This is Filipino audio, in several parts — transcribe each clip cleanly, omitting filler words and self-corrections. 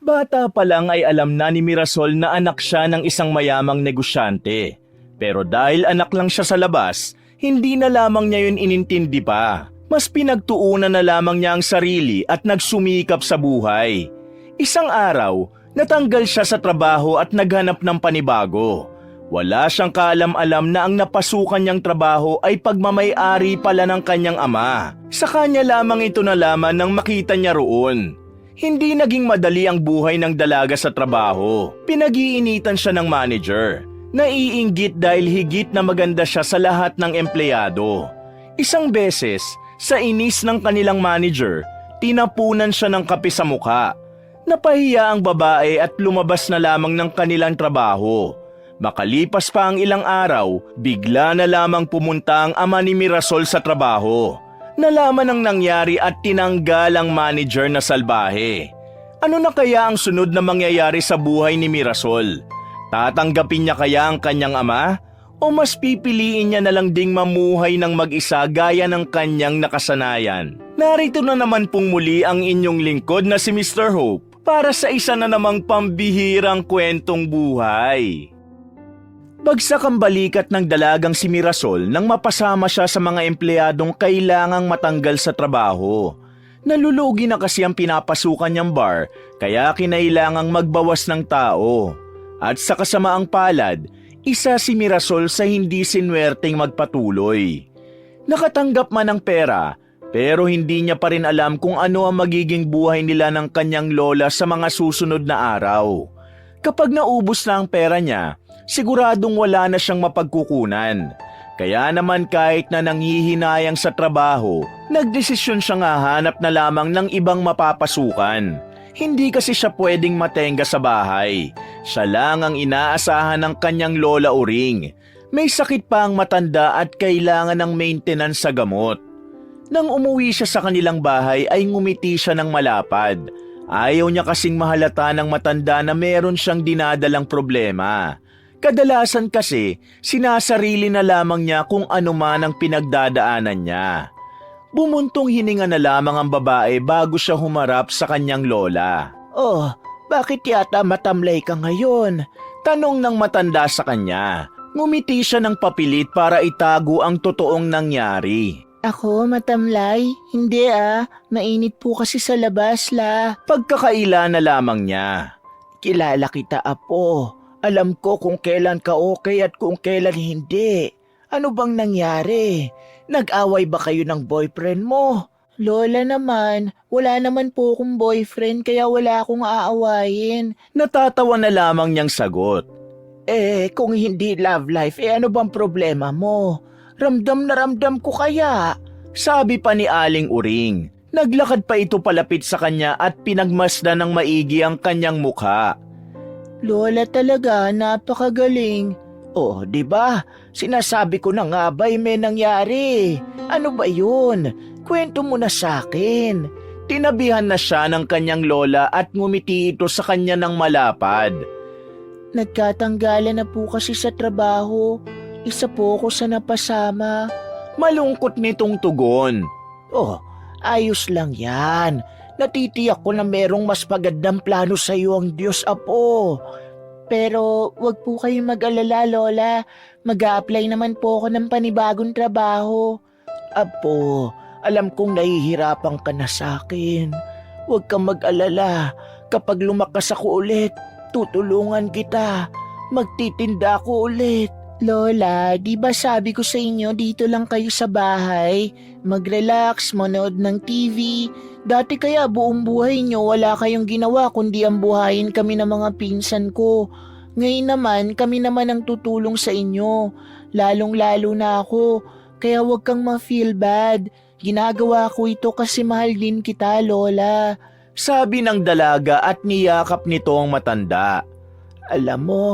Bata pa lang ay alam na ni Mirasol na anak siya ng isang mayamang negosyante. Pero dahil anak lang siya sa labas, hindi na lamang niya yun inintindi pa. Mas pinagtuunan na lamang niya ang sarili at nagsumikap sa buhay. Isang araw, natanggal siya sa trabaho at naghanap ng panibago. Wala siyang kaalam-alam na ang napasukan niyang trabaho ay pagmamay-ari pala ng kanyang ama. Sa kanya lamang ito nalaman nang makita niya roon. Hindi naging madali ang buhay ng dalaga sa trabaho. Pinag-iinitan siya ng manager. Naiinggit dahil higit na maganda siya sa lahat ng empleyado. Isang beses, sa inis ng kanilang manager, tinapunan siya ng kape sa mukha. Napahiya ang babae at lumabas na lamang ng kanilang trabaho. Makalipas pa ang ilang araw, bigla na lamang pumunta ang ama ni Mirasol sa trabaho. Nalaman ang nangyari at tinanggal ang manager na salbahe. Ano na kaya ang sunod na mangyayari sa buhay ni Mirasol? Tatanggapin niya kaya ang kanyang ama? O mas pipiliin niya na lang ding mamuhay ng mag-isa gaya ng kanyang nakasanayan? Narito na naman pong muli ang inyong lingkod na si Mr. Hope para sa isa na namang pambihirang kwentong buhay. Bagsak ang balikat ng dalagang si Mirasol nang mapasama siya sa mga empleyadong kailangang matanggal sa trabaho. Nalulugi na kasi ang pinapasukan niyang bar kaya kinailangang magbawas ng tao. At sa kasamaang palad, isa si Mirasol sa hindi sinwerteng magpatuloy. Nakatanggap man ng pera pero hindi niya pa rin alam kung ano ang magiging buhay nila ng kanyang lola sa mga susunod na araw. Kapag naubos na ang pera niya, siguradong wala na siyang mapagkukunan. Kaya naman kahit na nanghihinayang sa trabaho, nagdesisyon siyang hahanap na lamang ng ibang mapapasukan. Hindi kasi siya pwedeng matenga sa bahay. Siya lang ang inaasahan ng kanyang lola Uring. May sakit pa ang matanda at kailangan ng maintenance sa gamot. Nang umuwi siya sa kanilang bahay ay ngumiti siya ng malapad. Ayaw niya kasing mahalata ng matanda na meron siyang dinadalang problema. Kadalasan kasi, sinasarili na lamang niya kung ano man ang pinagdadaanan niya. Bumuntong hininga na lamang ang babae bago siya humarap sa kanyang lola. "Oh, bakit yata matamlay ka ngayon?" tanong ng matanda sa kanya. Ngumiti siya ng papilit para itago ang totoong nangyari. "Ako matamlay? Hindi mainit po kasi sa labas Pagkakaila na lamang niya. Kilala kita, apo. Alam ko kung kailan ka okay at kung kailan hindi. Ano bang nangyari? Nag-away ba kayo ng boyfriend mo?" "Lola naman, wala naman po akong boyfriend kaya wala akong aawayin." Natatawa na lamang niyang sagot. Kung hindi love life, ano bang problema mo? Ramdam na ramdam ko kaya." Sabi pa ni Aling Uring. Naglakad pa ito palapit sa kanya at pinagmasdan ng maigi ang kanyang mukha. "Lola talaga, napakagaling." "Oh, di ba? Sinasabi ko na nga ba'y may nangyari. Ano ba yun? Kwento mo na sa akin." Tinabihan na siya ng kanyang lola at ngumiti ito sa kanya ng malapad. "Nagkatanggalan na po kasi sa trabaho. Isa po ako sa napasama." Malungkot nitong tugon. "Oh, ayos lang yan. Natitiyak ko na merong mas magandang plano sa iyo ang Diyos, apo. Pero wag po kayong mag-alala, Lola. Mag-a-apply naman po ako ng panibagong trabaho." "Apo, alam kong nahihirapan ka na sa akin. Huwag kang mag-alala. Kapag lumakas ako ulit, tutulungan kita. Magtitinda ako ulit." "Lola, di ba sabi ko sa inyo dito lang kayo sa bahay? Mag-relax, manood ng TV. Dati kaya buong buhay nyo wala kayong ginawa kundi ang buhayin kami ng mga pinsan ko. Ngayon naman kami naman ang tutulong sa inyo. Lalong-lalo na ako. Kaya huwag kang ma-feel bad. Ginagawa ko ito kasi mahal din kita, Lola." Sabi ng dalaga at niyakap nito ang matanda. "Alam mo,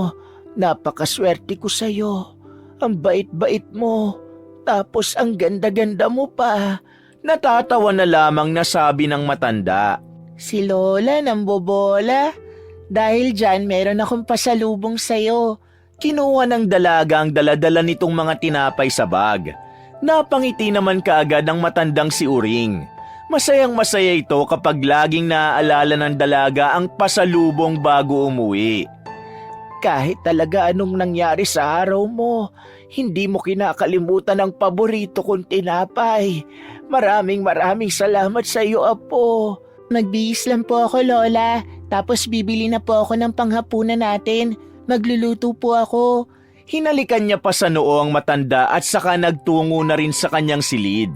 napakaswerte ko sa'yo. Ang bait-bait mo. Tapos ang ganda-ganda mo pa." Natatawa na lamang na sabi ng matanda. "Si Lola nambobola. Dahil dyan meron akong pasalubong sa'yo." Kinuha ng dalaga ang daladala nitong mga tinapay sa bag. Napangiti naman kaagad ang matandang si Uring. Masayang-masaya ito kapag laging naaalala ng dalaga ang pasalubong bago umuwi. Kahit talaga anong nangyari sa araw mo, hindi mo kinakalimutan ang paborito kong tinapay. Maraming salamat sa iyo, Apo. Magbihis lang po ako, Lola. Tapos bibili na po ako ng panghapunan natin. Magluluto po ako. Hinalikan niya pa sa noo ang matanda at saka nagtungo na rin sa kanyang silid.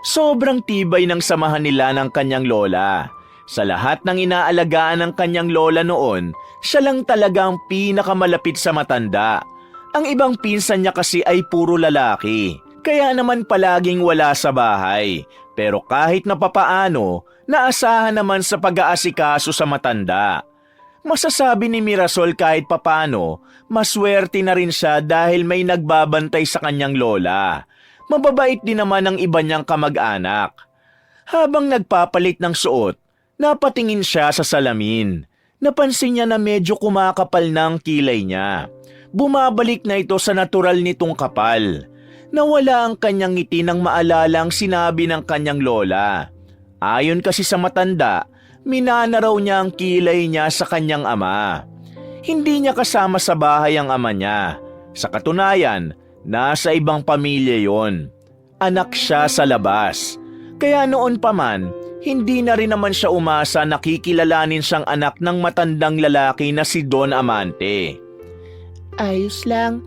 Sobrang tibay ng samahan nila ng kanyang lola. Sa lahat ng inaalagaan ng kanyang lola noon, siya lang talaga ang pinakamalapit sa matanda. Ang ibang pinsan niya kasi ay puro lalaki, kaya naman palaging wala sa bahay. Pero kahit na papaano, naasahan naman sa pag-aasikaso sa matanda. Masasabi ni Mirasol kahit papaano, maswerte na rin siya dahil may nagbabantay sa kanyang lola. Mababait din naman ang iba niyang kamag-anak. Habang nagpapalit ng suot, napatingin siya sa salamin. Napansin niya na medyo kumakapal na ang kilay niya. Bumabalik na ito sa natural nitong kapal. Nawala ang kanyang ngiti nang maalala ang sinabi ng kanyang lola. Ayon kasi sa matanda, minana raw niya ang kilay niya sa kanyang ama. Hindi niya kasama sa bahay ang ama niya. Sa katunayan, nasa ibang pamilya yon. Anak siya sa labas. Kaya noon pa man, hindi na rin naman siya umasa na kikilalanin siyang anak ng matandang lalaki na si Don Amante. Ayos lang.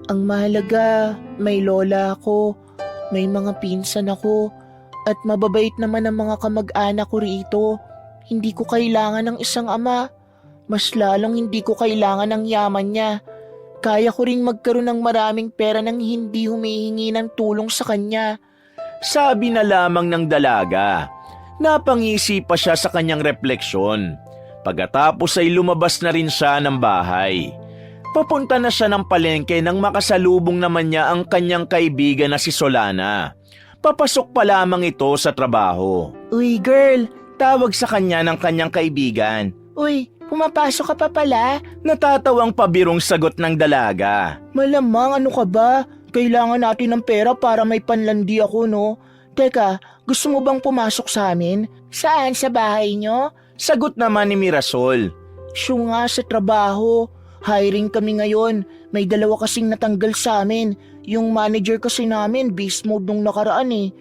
Ang mahalaga, may lola ako, may mga pinsan ako, at mababait naman ang mga kamag-anak ko rito. Hindi ko kailangan ng isang ama. Mas lalong hindi ko kailangan ng yaman niya. Kaya ko ring magkaroon ng maraming pera nang hindi humihingi ng tulong sa kanya. Sabi na lamang ng dalaga. Napangisi pa siya sa kanyang refleksyon. Pagkatapos ay lumabas na rin siya ng bahay. Papunta na siya ng palengke nang makasalubong naman niya ang kanyang kaibigan na si Solana. Papasok pa lamang ito sa trabaho. Uy girl, Tawag sa kanya ng kanyang kaibigan. uy, pumapasok ka pa pala? Natatawang pabirong sagot ng dalaga. Malamang ano ka ba? Kailangan natin ng pera para may panlandi ako, no? Teka, gusto mo bang pumasok sa amin? Saan? Sa bahay nyo? Sagot naman ni Mirasol. Siya nga sa trabaho. Hiring kami ngayon. May dalawa kasing natanggal sa amin. Yung manager kasi namin, beast mode nung nakaraan eh.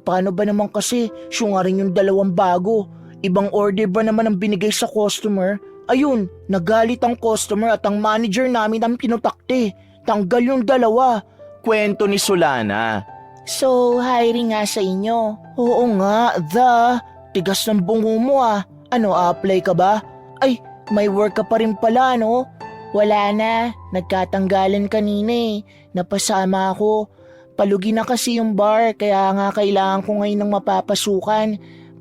Paano ba naman kasi? Siya nga rin yung dalawang bago. Ibang order ba naman ang binigay sa customer? Ayun, nagalit ang customer at ang manager namin ang pinutakte. Tanggal yung dalawa. Kwento ni Solana. So, hiring nga sa inyo? Oo nga, tigas ng bungo mo ah. Ano, apply ka ba? Ay, may work ka pa rin pala, no? Wala na, nagkatanggalan kanina eh. Napasama ako. Palugi na kasi yung bar, kaya nga kailangan ko ngayon ng mapapasukan.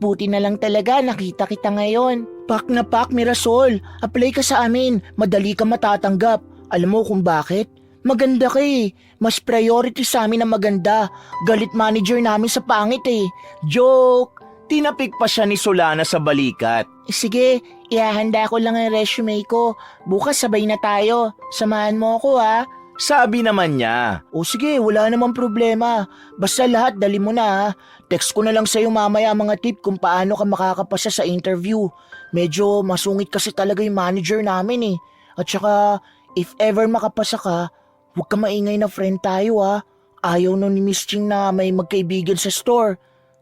Buti na lang talaga, nakita kita ngayon. Pak na pak, Mirasol. Apply ka sa amin, madali ka matatanggap. Alam mo kung bakit? Maganda ka eh. Mas priority sa amin ang maganda. Galit manager namin sa pangit eh. Joke! Tinapik pa siya ni Solana sa balikat. Sige, ihahanda ko lang ang resume ko. Bukas sabay na tayo. Samahan mo ako ha. Sabi naman niya. O sige, wala namang problema. Basta lahat dali mo na ha. Text ko na lang sa'yo mamaya mga tip kung paano ka makakapasa sa interview. Medyo masungit kasi talaga yung manager namin eh. At saka, if ever makapasa ka, huwag ka maingay na friend tayo ha. Ayaw nun ni Miss Ching na may magkaibigan sa store.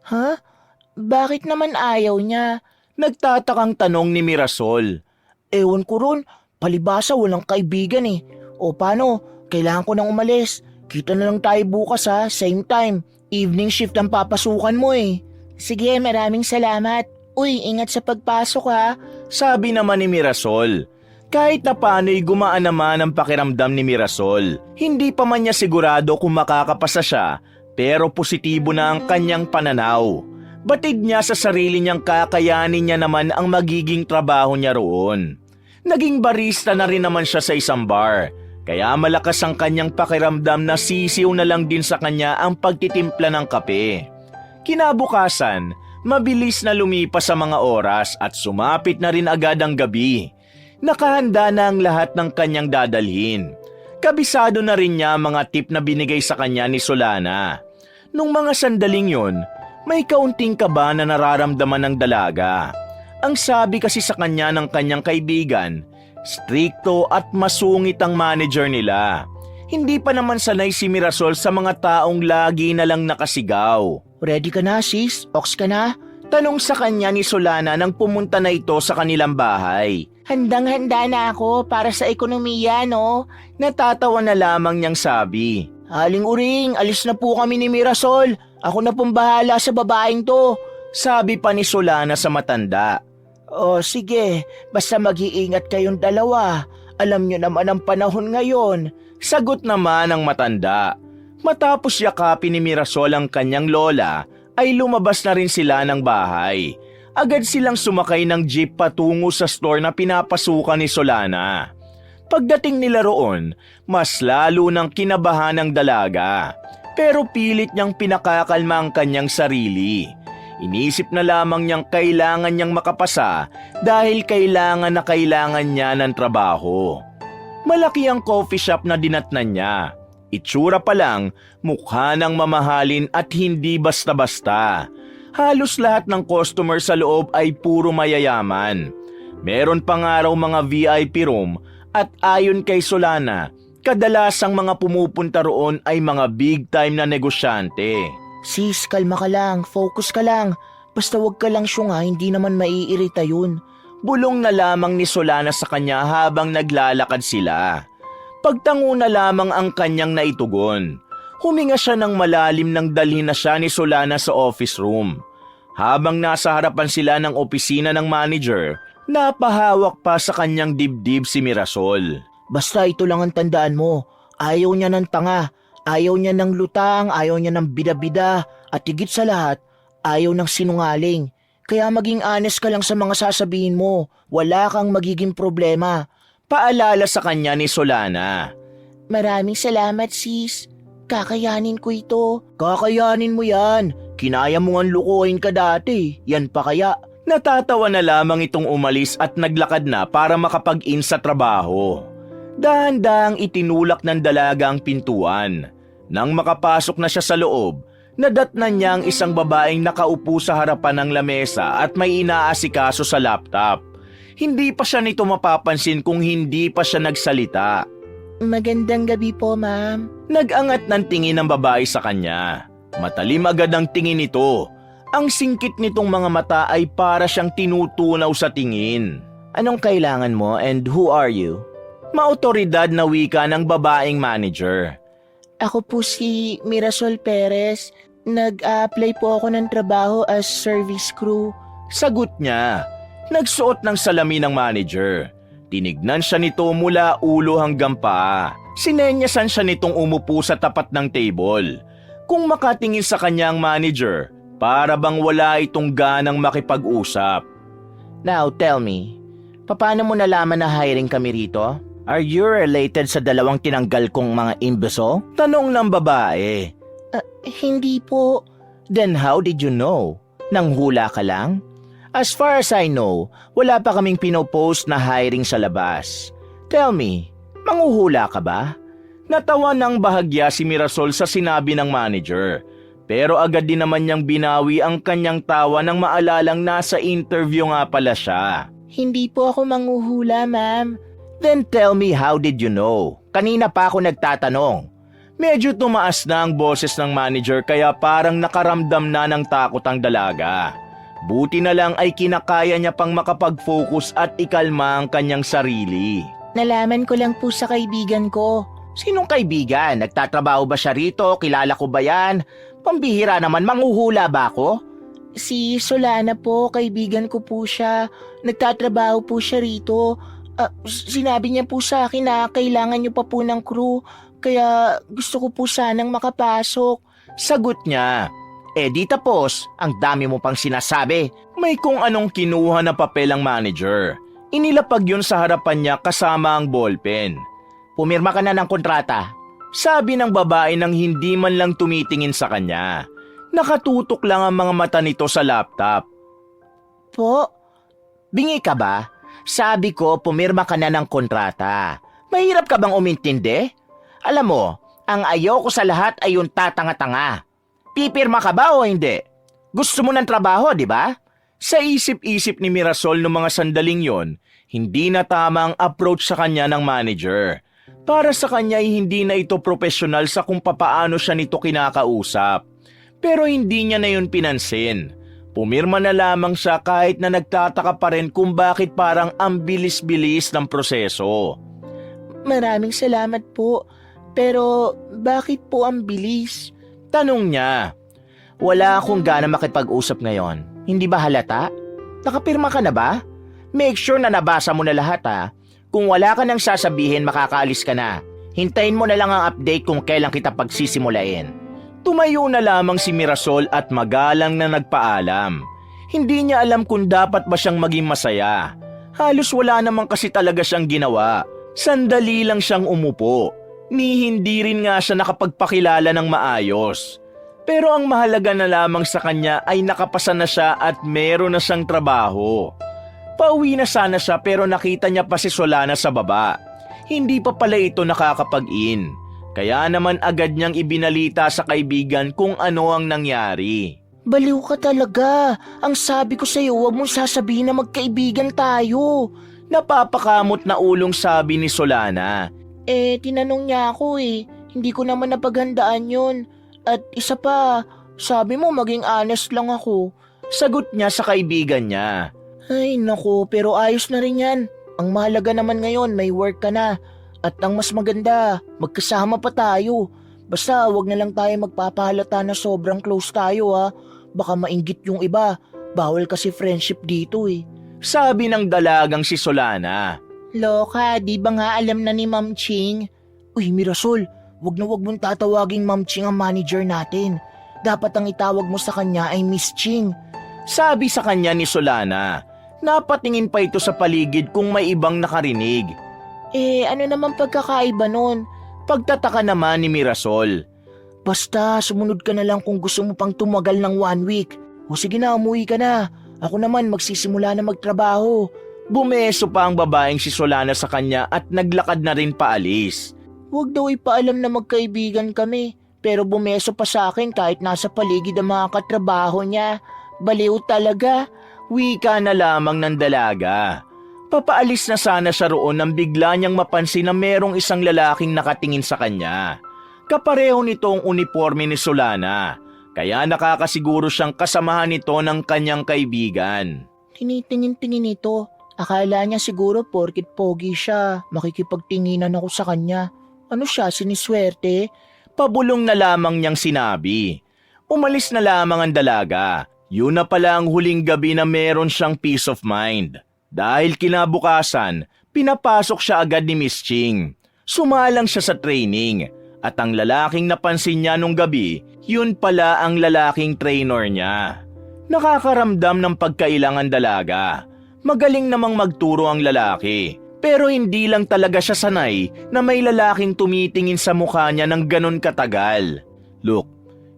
Ha? Bakit naman ayaw niya? Nagtatakang tanong ni Mirasol. Ewan ko ron, palibasa walang kaibigan eh. O paano, kailangan ko nang umalis. Kita na lang tayo bukas ha, same time. Evening shift ang papasukan mo eh. Sige, maraming salamat. Uy, ingat sa pagpasok ha. Sabi naman ni Mirasol. Kahit na paano'y gumaan naman ang pakiramdam ni Mirasol. Hindi pa man niya sigurado kung makakapasa siya, pero positibo na ang kanyang pananaw. Batid niya sa sarili niyang kakayanin niya naman ang magiging trabaho niya roon. Naging barista na rin naman siya sa isang bar, kaya malakas ang kanyang pakiramdam na sisiw na lang din sa kanya ang pagtitimpla ng kape. Kinabukasan, mabilis na lumipas sa mga oras at sumapit na rin agad ang gabi. Nakahanda na ang lahat ng kanyang dadalhin. Kabisado na rin niya ang mga tip na binigay sa kanya ni Solana. Nung mga sandaling yon, May kaunting kaba na nararamdaman ng dalaga. Ang sabi kasi sa kanya ng kanyang kaibigan, strikto at masungit ang manager nila. Hindi pa naman sanay si Mirasol sa mga taong lagi na lang nakasigaw. Ready ka na, sis? Ox ka na? Tanong sa kanya ni Solana nang pumunta na ito sa kanilang bahay. Handang-handa na ako para sa ekonomiya, no? Natatawa na lamang niyang sabi. Aling Uring, alis na po kami ni Mirasol. Ako na pong bahala sa babaeng to. Sabi pa ni Solana sa matanda. O sige, basta mag-iingat kayong dalawa. Alam nyo naman ang panahon ngayon. Sagot naman ng matanda. Matapos yakapin ni Mirasol ang kanyang lola, ay lumabas na rin sila ng bahay. Agad silang sumakay ng jeep patungo sa store na pinapasukan ni Solana. Pagdating nila roon, mas lalo nang kinabahan ng dalaga. Pero pilit niyang pinakakalma ang kanyang sarili. Inisip na lamang niyang kailangan niyang makapasa dahil kailangan niya ng trabaho. Malaki ang coffee shop na dinatnan niya. Itsura pa lang, mukha ng mamahalin at hindi basta-basta. Halos lahat ng customer sa loob ay puro mayayaman. Meron pa nga raw mga VIP room at ayon kay Solana, kadalasang mga pumupunta roon ay mga big time na negosyante. Sis, kalma ka lang, focus ka lang. Basta wag ka lang syunga, hindi naman maiirita yun. Bulong na lamang ni Solana sa kanya habang naglalakad sila. Pagtango na lamang ang kanyang naitugon. Huminga siya ng malalim nang dalhin na siya ni Solana sa office room. Habang nasa harapan sila ng opisina ng manager, napahawak pa sa kanyang dibdib si Mirasol. Basta ito lang ang tandaan mo, ayaw niya ng tanga, ayaw niya ng lutang, ayaw niya ng bida-bida, at higit sa lahat, ayaw ng sinungaling. Kaya maging honest ka lang sa mga sasabihin mo, wala kang magiging problema. Paalala sa kanya ni Solana. Maraming salamat, sis. Kakayanin ko ito. Kakayanin mo yan. Kinaya mo ngang lukuhin ka dati. Yan pa kaya? Natatawa na lamang itong umalis at naglakad na para makapag-in sa trabaho. Dahan-dahang itinulak ng dalaga ang pintuan. Nang makapasok na siya sa loob, nadatnan niya ang isang babaeng nakaupo sa harapan ng lamesa at may inaasikaso sa laptop. Hindi pa siya nito mapapansin kung hindi pa siya nagsalita. Magandang gabi po, ma'am. Nag-angat ng tingin ng babae sa kanya. Matalim agad ang tingin nito. Ang singkit nitong mga mata ay para siyang tinutunaw sa tingin. Anong kailangan mo and who are you? Maotoridad na wika ng babaeng manager. Ako po si Mirasol Perez. Nag-a-apply po ako ng trabaho as service crew. Sagot niya. Nagsuot ng salamin ng manager. Tinignan siya nito mula ulo hanggang paa. Sinenyasan siya nitong umupo sa tapat ng table. Kung makatingin sa kanya ang manager, para bang wala itong ganang makipag-usap. Now tell me, paano mo nalaman na hiring kami rito? Are you related sa dalawang tinanggal kong mga imbeso? Tanong ng babae. Hindi po. Then how did you know? Nanghula ka lang? As far as I know, wala pa kaming pinopost na hiring sa labas. Tell me, manghuhula ka ba? Natawa ng bahagya si Mirasol sa sinabi ng manager. Pero agad din naman niyang binawi ang kanyang tawa nang maalalang nasa interview nga pala siya. Hindi po ako manghuhula, ma'am. Then tell me, how did you know? Kanina pa ako nagtatanong. Medyo tumaas na ang boses ng manager kaya parang nakaramdam na ng takot ang dalaga. Buti na lang ay kinakaya niya pang makapag-focus at ikalma ang kanyang sarili. Nalaman ko lang po sa kaibigan ko. Sinong kaibigan? Nagtatrabaho ba siya rito? Kilala ko ba yan? Pambihira naman, manghuhula ba ako? Si Solana po, kaibigan ko po siya. Nagtatrabaho po siya rito. Sinabi niya po sa akin na kailangan niyo pa po ng crew. Kaya gusto ko po sanang makapasok. Sagot niya. Di tapos, ang dami mo pang sinasabi. May kung anong kinuha na papel ang manager. Inilapag yun sa harapan niya kasama ang ballpen. Pumirma ka na ng kontrata. Sabi ng babae nang hindi man lang tumitingin sa kanya. Nakatutok lang ang mga mata nito sa laptop. Po? Bingi ka ba? Sabi ko, pumirma ka na ng kontrata. Mahirap ka bang umintindi? Alam mo, ang ayoko sa lahat ay yung tatanga-tanga. Pipirma ka ba o hindi? Gusto mo ng trabaho, di ba? Sa isip-isip ni Mirasol noong mga sandaling yon, hindi na tama ang approach sa kanya ng manager. Para sa kanya ay hindi na ito profesional sa kung papaano siya nito kinakausap. Pero hindi niya na yun pinansin. Pumirma na lamang siya kahit na nagtataka pa rin kung bakit parang ang bilis-bilis ng proseso. Maraming salamat po. Pero bakit po ang bilis? Tanong niya. Wala akong gana makipag-usap ngayon. Hindi ba halata? Nakapirma ka na ba? Make sure na nabasa mo na lahat ha. Kung wala ka nang sasabihin, makakaalis ka na. Hintayin mo na lang ang update kung kailan kita pagsisimulain. Tumayo na lamang si Mirasol at magalang na nagpaalam. Hindi niya alam kung dapat ba siyang maging masaya. Halos wala naman kasi talaga siyang ginawa. Sandali lang siyang umupo. Ni hindi rin nga siya nakapagpakilala ng maayos. Pero ang mahalaga na lamang sa kanya ay nakapasa na siya at meron na siyang trabaho. Pauwi na sana siya pero nakita niya pa si Solana sa baba. Hindi pa pala ito nakakapag-in. Kaya naman agad niyang ibinalita sa kaibigan kung ano ang nangyari. Baliw ka talaga. Ang sabi ko sa'yo, huwag mong sasabihin na magkaibigan tayo. Napapakamot na ulong sabi ni Solana. Tinanong niya ako Hindi ko naman napaghandaan yun. At isa pa, sabi mo maging honest lang ako. Sagot niya sa kaibigan niya. Ay naku, pero ayos na rin yan. Ang mahalaga naman ngayon, may work ka na. At ang mas maganda, magkasama pa tayo. Basta wag na lang tayo magpapahalata na sobrang close tayo ha. Baka mainggit yung iba. Bawal kasi friendship dito Sabi ng dalagang si Solana. Loka, di ba nga alam na ni Ma'am Ching? Uy Mirasol, wag na wag mong tatawaging Ma'am Ching ang manager natin. Dapat ang itawag mo sa kanya ay Miss Ching. Sabi sa kanya ni Solana. Napatingin pa ito sa paligid kung may ibang nakarinig. Ano naman pagkakaiba nun? Pagtataka naman ni Mirasol. Basta, sumunod ka na lang kung gusto mo pang tumagal ng 1 week. O sige na, umuwi ka na. Ako naman magsisimula na magtrabaho. Bumeso pa ang babaeng si Solana sa kanya at naglakad na rin paalis. Huwag daw ipaalam na magkaibigan kami. Pero bumeso pa sa akin kahit nasa paligid ang mga katrabaho niya. Baliw talaga. Wika na lamang ng dalaga. Papaalis na sana siya roon nang bigla niyang mapansin na merong isang lalaking nakatingin sa kanya. Kapareho nito ang uniforme ni Solana, kaya nakakasiguro siyang kasamahan nito ng kanyang kaibigan. Tinitingin-tingin ito. Akala niya siguro porkit pogi siya, makikipagtinginan ako sa kanya. Ano siya, siniswerte? Pabulong na lamang niyang sinabi. Umalis na lamang ang dalaga. Yun na pala ang huling gabi na meron siyang peace of mind. Dahil kinabukasan, pinapasok siya agad ni Miss Ching. Sumalang siya sa training at ang lalaking napansin niya nung gabi, yun pala ang lalaking trainer niya. Nakakaramdam ng pagkailangan dalaga. Magaling namang magturo ang lalaki. Pero hindi lang talaga siya sanay na may lalaking tumitingin sa mukha niya ng ganon katagal. Look,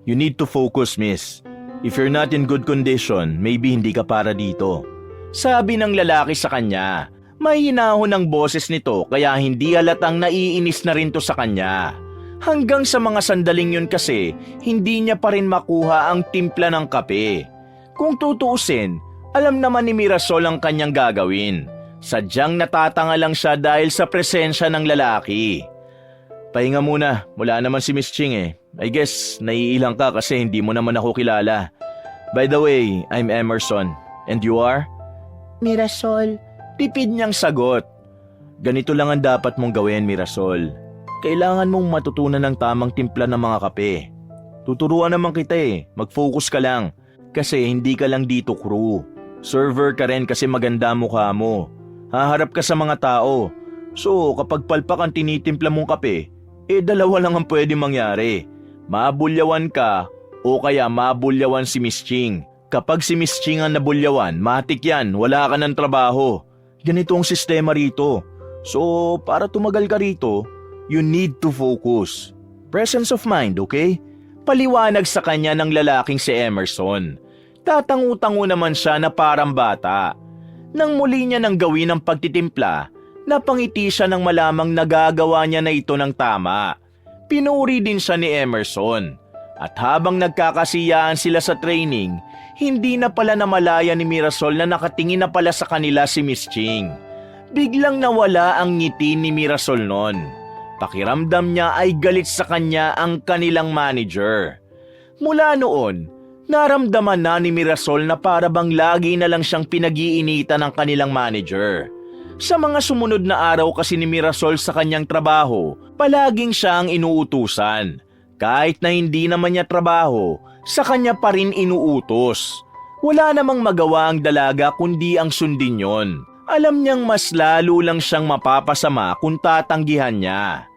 you need to focus, miss. If you're not in good condition, maybe hindi ka para dito. Sabi ng lalaki sa kanya. May hinahon ang boses nito kaya hindi halatang naiinis na rin to sa kanya. Hanggang sa mga sandaling yun kasi, hindi niya pa rin makuha ang timpla ng kape. Kung tutuusin, alam naman ni Mirasol ang kanyang gagawin. Sadyang natatanga lang siya dahil sa presensya ng lalaki. Pahinga muna, wala naman si Miss Ching I guess naiilang ka kasi hindi mo naman ako kilala. By the way, I'm Emerson. And you are? Mirasol. Tipid niyang sagot. Ganito lang ang dapat mong gawin, Mirasol. Kailangan mong matutunan ng tamang timpla ng mga kape. Tuturuan naman kita mag-focus ka lang. Kasi hindi ka lang dito crew. Server ka rin kasi maganda mukha mo. Haharap ka sa mga tao. So kapag palpak ang tinitimpla mong kape, dalawa lang ang pwede mangyari. Mabulyawan ka o kaya mabulyawan si Miss Ching. Kapag si Miss Ching ang nabulyawan, matik yan, wala ka ng trabaho. Ganito ang sistema rito. So, para tumagal ka rito, you need to focus. Presence of mind, okay? Paliwanag sa kanya ng lalaking si Emerson. Tatangu-tango naman siya na parang bata. Nang muli niya nang gawin ang pagtitimpla, napangiti siya nang malamang nagagawa niya na ito ng tama. Pinuri din siya ni Emerson. At habang nagkakasiyaan sila sa training, Hindi na pala namalaya ni Mirasol na nakatingin na pala sa kanila si Miss Ching. Biglang nawala ang ngiti ni Mirasol noon. Pakiramdam niya ay galit sa kanya ang kanilang manager. Mula noon, naramdaman na ni Mirasol na para bang lagi na lang siyang pinag-iinitan ng kanilang manager. Sa mga sumunod na araw kasi ni Mirasol sa kanyang trabaho, palaging siya ang inuutusan. Kahit na hindi naman niya trabaho, sa kanya pa rin inuutos. Wala namang magawa ang dalaga kundi ang sundin yon. Alam niyang mas lalo lang siyang mapapasama kung tatanggihan niya.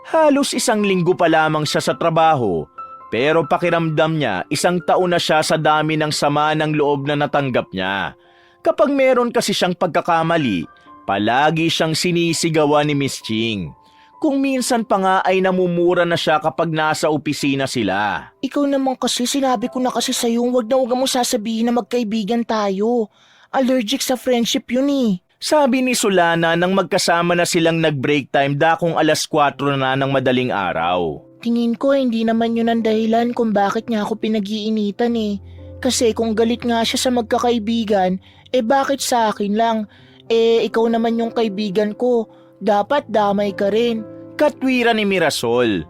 Halos 1 linggo pa lamang siya sa trabaho, pero pakiramdam niya 1 taon na siya sa dami ng sama ng loob na natanggap niya. Kapag meron kasi siyang pagkakamali, palagi siyang sinisigawan ni Miss Ching. Kung minsan pa nga ay namumura na siya kapag nasa opisina sila. Ikaw naman kasi, sinabi ko na kasi sa'yo, wag mo sasabihin na magkaibigan tayo. Allergic sa friendship yun eh. Sabi ni Solana nang magkasama na silang nag-break time dakong 4:00 na ng madaling araw. Tingin ko hindi naman yun ang dahilan kung bakit niya ako pinag-iinitan eh. Kasi kung galit nga siya sa magkakaibigan, bakit sa akin lang? Ikaw naman yung kaibigan ko. Dapat damay ka rin. Katwira ni Mirasol.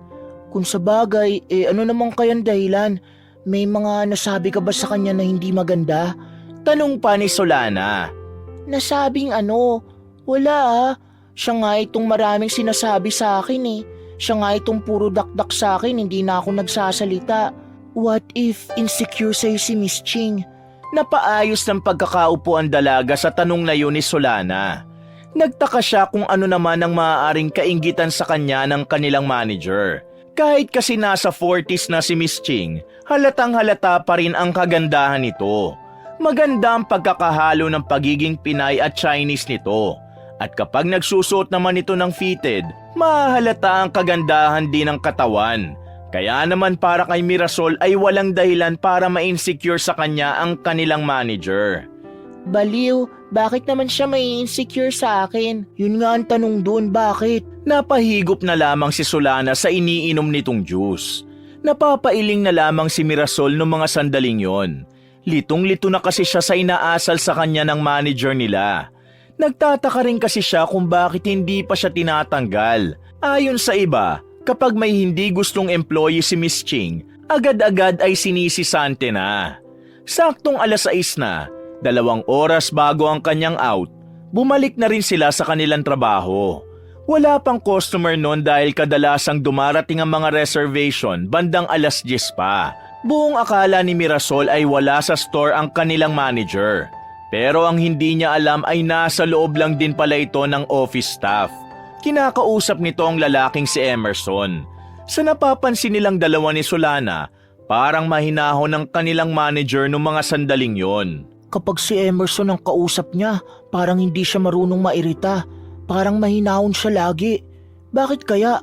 Kung sa bagay, ano naman kayang dahilan? May mga nasabi ka ba sa kanya na hindi maganda? Tanong pa ni Solana. Nasabing ano? Wala ah. Siya nga itong maraming sinasabi sa akin eh. Siya nga itong puro dakdak sa akin, hindi na ako nagsasalita. What if insecure sa'yo si Miss Ching? Napaayos ng pagkakaupo ang dalaga sa tanong na yun ni Solana. Nagtaka siya kung ano naman ang maaaring kainggitan sa kanya ng kanilang manager. Kahit kasi nasa 40s na si Miss Ching, halatang halata pa rin ang kagandahan nito. Maganda ang pagkakahalo ng pagiging Pinay at Chinese nito. At kapag nagsusuot naman ito ng fitted, mahalata ang kagandahan din ng katawan. Kaya naman para kay Mirasol ay walang dahilan para ma-insecure sa kanya ang kanilang manager. Baliw, bakit naman siya may insecure sa akin? Yun nga ang tanong doon, bakit? Napahigop na lamang si Solana sa iniinom nitong juice. Napapailing na lamang si Mirasol noong mga sandaling yon. Litong-lito na kasi siya sa inaasal sa kanya ng manager nila. Nagtataka rin kasi siya kung bakit hindi pa siya tinatanggal. Ayon sa iba, kapag may hindi gustong employee si Miss Ching, agad-agad ay sinisisante na. Saktong 6:00 na, 2 oras bago ang kanyang out, bumalik na rin sila sa kanilang trabaho. Wala pang customer noon dahil kadalasang dumarating ang mga reservation bandang 10:00 pa. Buong akala ni Mirasol ay wala sa store ang kanilang manager. Pero ang hindi niya alam ay nasa loob lang din pala ito ng office staff. Kinakausap nito ang lalaking si Emerson. Sa napapansin nilang dalawa ni Solana, parang mahinahon ng kanilang manager noong mga sandaling yon. Kapag si Emerson ang kausap niya, parang hindi siya marunong mairita. Parang mahinahon siya lagi. Bakit kaya?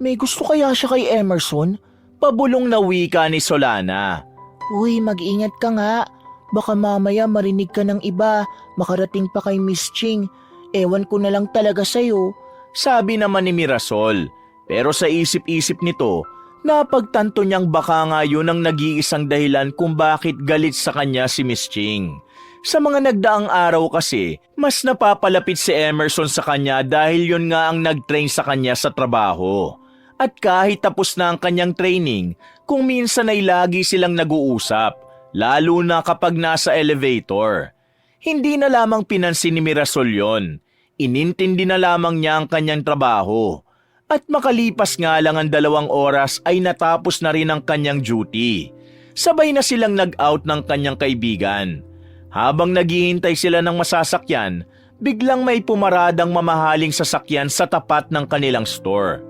May gusto kaya siya kay Emerson? Pabulong na wika ni Solana. Uy, mag-ingat ka nga. Baka mamaya marinig ka ng iba, makarating pa kay Miss Ching. Ewan ko na lang talaga sa'yo. Sabi naman ni Mirasol. Pero sa isip-isip nito, napagtanto niyang baka nga yun ang nag-iisang dahilan kung bakit galit sa kanya si Miss Ching. Sa mga nagdaang araw kasi, mas napapalapit si Emerson sa kanya dahil yun nga ang nag-train sa kanya sa trabaho. At kahit tapos na ang kanyang training, kung minsan ay lagi silang nag-uusap, lalo na kapag nasa elevator. Hindi na lamang pinansin ni Mirasol yon. Inintindi na lamang niya ang kanyang trabaho. At makalipas nga lang ang 2 oras ay natapos na rin ang kanyang duty. Sabay na silang nag-out ng kanyang kaibigan. Habang naghihintay sila ng masasakyan, biglang may pumaradang mamahaling sasakyan sa tapat ng kanilang store.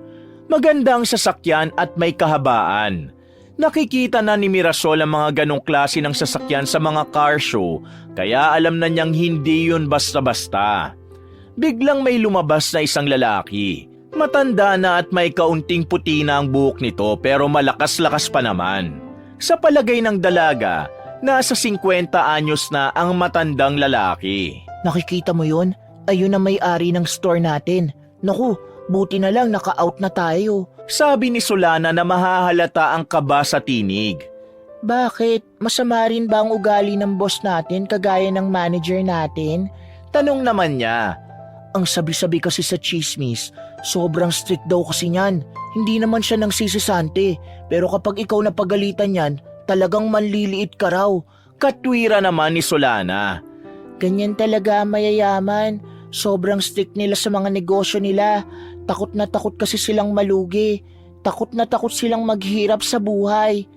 Magandang sasakyan at may kahabaan. Nakikita na ni Mirasol ang mga ganong klase ng sasakyan sa mga car show, kaya alam na niyang hindi yun basta-basta. Biglang may lumabas na isang lalaki. Matanda na at may kaunting puti na ang buhok nito pero malakas-lakas pa naman. Sa palagay ng dalaga, nasa 50 anyos na ang matandang lalaki. Nakikita mo yun? Ayun ang may-ari ng store natin. Naku, buti na lang naka-out na tayo. Sabi ni Solana na mahahalata ang kaba sa tinig. Bakit? Masama rin ba ang ugali ng boss natin kagaya ng manager natin? Tanong naman niya. Ang sabi-sabi kasi sa chismis, sobrang strict daw kasi niyan. Hindi naman siya nang sisisante, pero kapag ikaw napagalitan niyan, talagang manliliit ka raw. Katwira naman ni Solana. Ganyan talaga ang mayayaman. Sobrang strict nila sa mga negosyo nila. Takot na takot kasi silang malugi. Takot na takot silang maghirap sa buhay.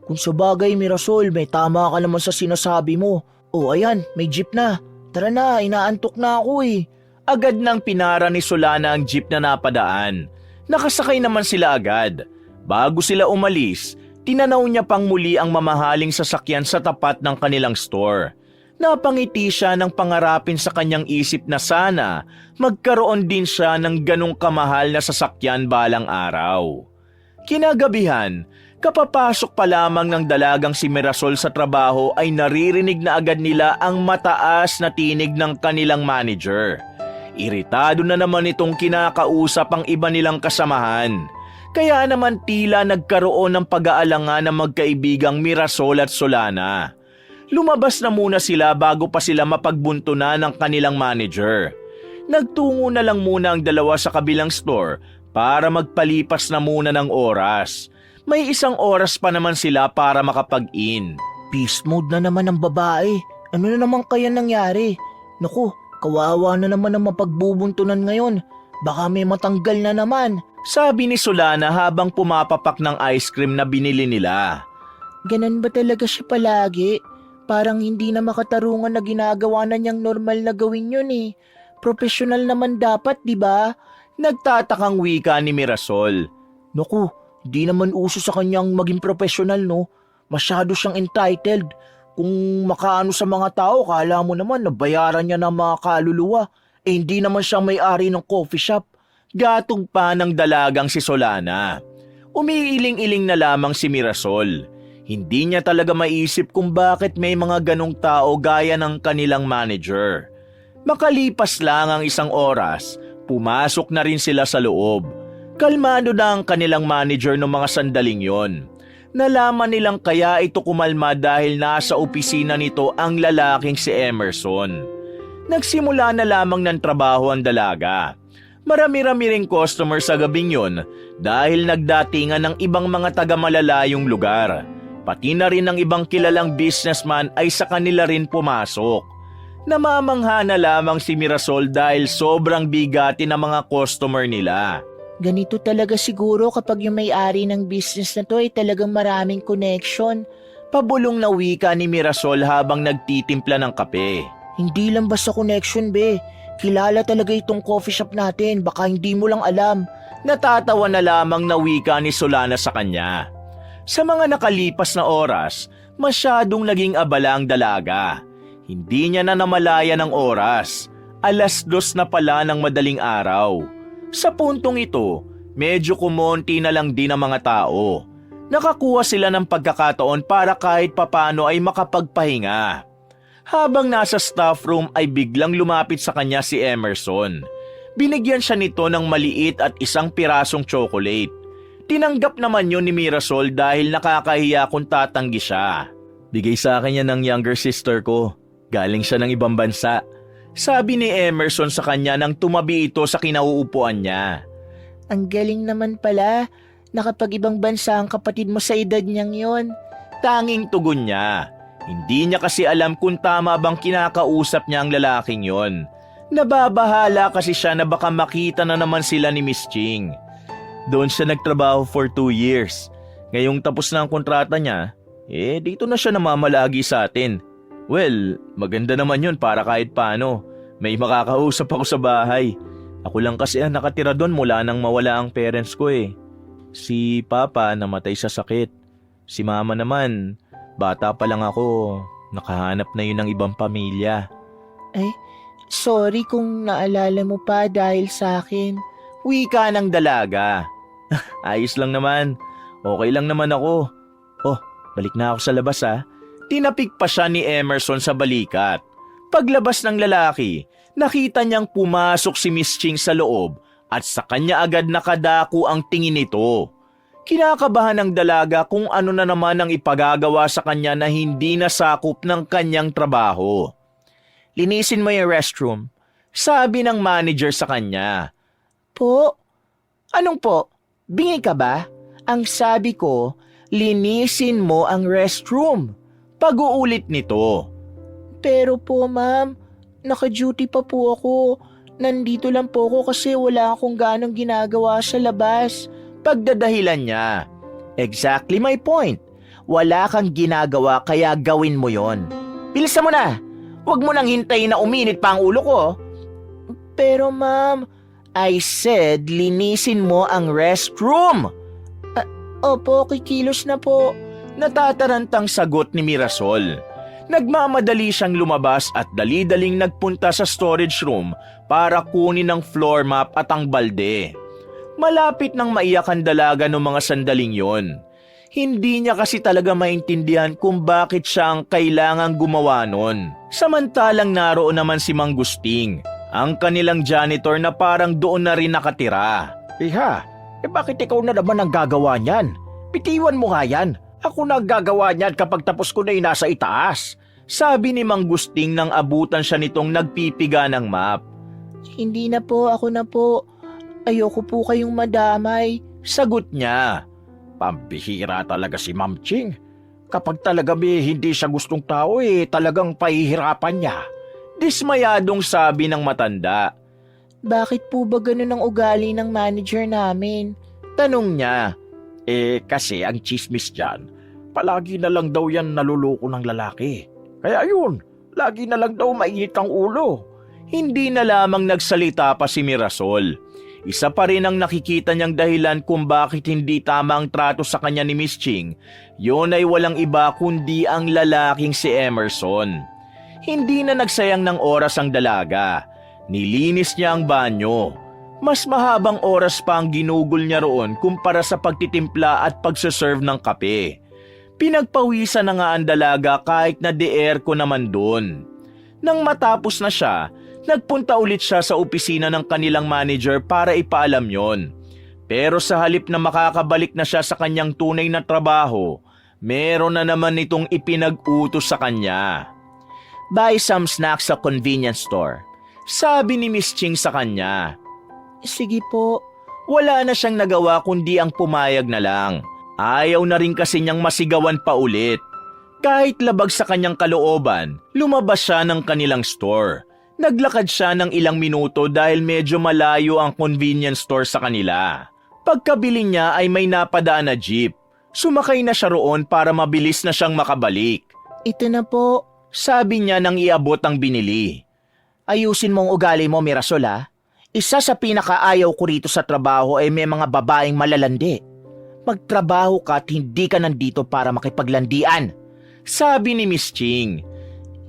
Kung sabagay, Mirasol, may tama ka naman sa sinasabi mo. O ayan, may jeep na. Tara na, inaantok na ako eh. Agad nang pinara ni Solana ang jeep na napadaan. Nakasakay naman sila agad. Bago sila umalis, tinanaw niya pang muli ang mamahaling sasakyan sa tapat ng kanilang store. Napangiti siya nang pangarapin sa kanyang isip na sana magkaroon din siya ng ganong kamahal na sasakyan balang araw. Kinagabihan, kapapasok pa lamang ng dalagang si Mirasol sa trabaho ay naririnig na agad nila ang mataas na tinig ng kanilang manager. Iritado na naman itong kinakausap ang iba nilang kasamahan. Kaya naman tila nagkaroon ng pag-aalangan ng magkaibigang Mirasol at Solana. Lumabas na muna sila bago pa sila mapagbuntunan ng kanilang manager. Nagtungo na lang muna ang dalawa sa kabilang store para magpalipas na muna ng oras. May 1 oras pa naman sila para makapag-in. Beast mode na naman ang babae. Ano na naman kaya nangyari? Naku, kawawa na naman ang mapagbubuntunan ngayon. Baka may matanggal na naman. Sabi ni Solana habang pumapapak ng ice cream na binili nila. Ganon ba talaga siya palagi? Parang hindi na makatarungan na ginagawa na niyang normal na gawin yun eh. Professional naman dapat, di ba? Nagtatakang wika ni Mirasol. Naku, di naman uso sa kanyang maging professional, no? Masyado siyang entitled. Kung makaano sa mga tao, kala mo naman nabayaran niya ng mga kaluluwa. Eh hindi naman siya may-ari ng coffee shop. Gatong pa ng dalagang si Solana. Umiiling-iling na lamang si Mirasol. Hindi niya talaga maisip kung bakit may mga ganong tao gaya ng kanilang manager. Makalipas lang ang 1 oras, pumasok na rin sila sa loob. Kalmado na ang kanilang manager noong mga sandaling yon. Nalaman nilang kaya ito kumalma dahil nasa opisina nito ang lalaking si Emerson. Nagsimula na lamang ng trabaho ang dalaga. Marami-rami ring customer sa gabing yon dahil nagdatingan ng ibang mga taga-malalayong lugar. Pati na rin ang ibang kilalang businessman ay sa kanila rin pumasok. Namamangha na lamang si Mirasol dahil sobrang bigati ng mga customer nila. Ganito talaga siguro kapag yung may-ari ng business na to ay talagang maraming connection. Pabulong na wika ni Mirasol habang nagtitimpla ng kape. Hindi lang basta connection, be. Kilala talaga itong coffee shop natin, baka hindi mo lang alam. Natatawa na lamang na wika ni Solana sa kanya. Sa mga nakalipas na oras, masyadong naging abala ang dalaga. Hindi niya na namalaya ng oras. 2:00 na pala ng madaling araw. Sa puntong ito, medyo kumonti na lang din ang mga tao. Nakakuha sila ng pagkakataon para kahit papano ay makapagpahinga. Habang nasa staff room ay biglang lumapit sa kanya si Emerson. Binigyan siya nito ng maliit at 1 pirasong chocolate. Tinanggap naman yun ni Mirasol dahil nakakahiya kung tatanggi siya. Bigay sa akin yan ng younger sister ko. Galing siya ng ibang bansa. Sabi ni Emerson sa kanya nang tumabi ito sa kinauupuan niya. Ang galing naman pala. Nakapag-ibang bansa ang kapatid mo sa edad niyang yon. Tanging tugon niya. Hindi niya kasi alam kung tama bang kinakausap niya ang lalaking yon. Nababahala kasi siya na baka makita na naman sila ni Miss Ching. Doon siya nagtrabaho for 2 years. Ngayong tapos na ang kontrata niya, dito na siya namamalagi sa atin. Well, maganda naman yun para kahit paano. May makakausap ako sa bahay. Ako lang kasi ang nakatira doon mula nang mawala ang parents ko eh. Si Papa namatay sa sakit. Si Mama naman, bata pa lang ako, nakahanap na yun ng ibang pamilya. Ay, sorry kung naalala mo pa dahil sa akin. Wika ng dalaga. Ayos lang naman. Okay lang naman ako. Oh, balik na ako sa labas ha. Tinapik pa siya ni Emerson sa balikat. Paglabas ng lalaki, nakita niyang pumasok si Miss Ching sa loob at sa kanya agad nakadako ang tingin nito. Kinakabahan ng dalaga kung ano na naman ang ipagagawa sa kanya na hindi nasakop ng kanyang trabaho. Linisin mo yung restroom, sabi ng manager sa kanya. Po? Anong po? Bingi ka ba? Ang sabi ko, linisin mo ang restroom. Pag-uulit nito. Pero po ma'am, naka-duty pa po ako. Nandito lang po ako kasi wala akong ganong ginagawa sa labas. Pagdadahilan niya. Exactly my point. Wala kang ginagawa kaya gawin mo yon. Bilisan mo na. Huwag mo nang hintayin na uminit pa ang ulo ko. Pero ma'am, I said linisin mo ang restroom. Opo, kikilos na po. Natatarantang sagot ni Mirasol. Nagmamadali siyang lumabas at dali-daling nagpunta sa storage room para kunin ang floor map at ang balde. Malapit nang maiyak ang dalaga noong mga sandaling yon. Hindi niya kasi talaga maintindihan kung bakit siya ang kailangang gumawa nun. Samantalang naroon naman si Mang Gusting, ang kanilang janitor na parang doon na rin nakatira. Iha, bakit ikaw na naman ang gagawa niyan? Bitiwan mo nga yan. Ako na ang gagawa niyan kapag tapos ko na yung nasa itaas. Sabi ni Mang Gusting nang abutan siya nitong nagpipiga ng map. Hindi na po, ako na po. Ayoko po kayong madamay. Sagot niya. Pambihira talaga si Ma'am Ching. Kapag talaga hindi siya gustong tao talagang pahihirapan niya. Dismayadong sabi ng matanda. Bakit po ba ganun ang ugali ng manager namin? Tanong niya. Kasi ang chismis dyan, palagi na lang daw yan naluloko ng lalaki. Kaya yun, lagi na lang daw mainit ang ulo. Hindi na lamang nagsalita pa si Mirasol. Isa pa rin ang nakikita niyang dahilan kung bakit hindi tama ang trato sa kanya ni Miss Ching. Yun ay walang iba kundi ang lalaking si Emerson. Hindi na nagsayang ng oras ang dalaga. Nilinis niya ang banyo. Mas mahabang oras pa ang ginugol niya roon kumpara sa pagtitimpla at pagsaserve ng kape. Pinagpawisan na nga ang dalaga kahit na de-aircon naman doon. Nang matapos na siya, nagpunta ulit siya sa opisina ng kanilang manager para ipaalam yon. Pero sa halip na makakabalik na siya sa kanyang tunay na trabaho, meron na naman itong ipinag-utos sa kanya. Buy some snacks sa convenience store. Sabi ni Miss Ching sa kanya. Sige po. Wala na siyang nagawa kundi ang pumayag na lang. Ayaw na rin kasi niyang masigawan pa ulit. Kahit labag sa kanyang kalooban, lumabas siya ng kanilang store. Naglakad siya ng ilang minuto dahil medyo malayo ang convenience store sa kanila. Pagkabili niya ay may napadaan na jeep. Sumakay na siya roon para mabilis na siyang makabalik. Ito na po, sabi niya nang iabot ang binili. Ayusin mong ugali mo, Mirasol ha. Isa sa pinakaayaw ko rito sa trabaho ay may mga babaeng malalandi. Magtrabaho ka at hindi ka nandito para makipaglandian. Sabi ni Miss Ching.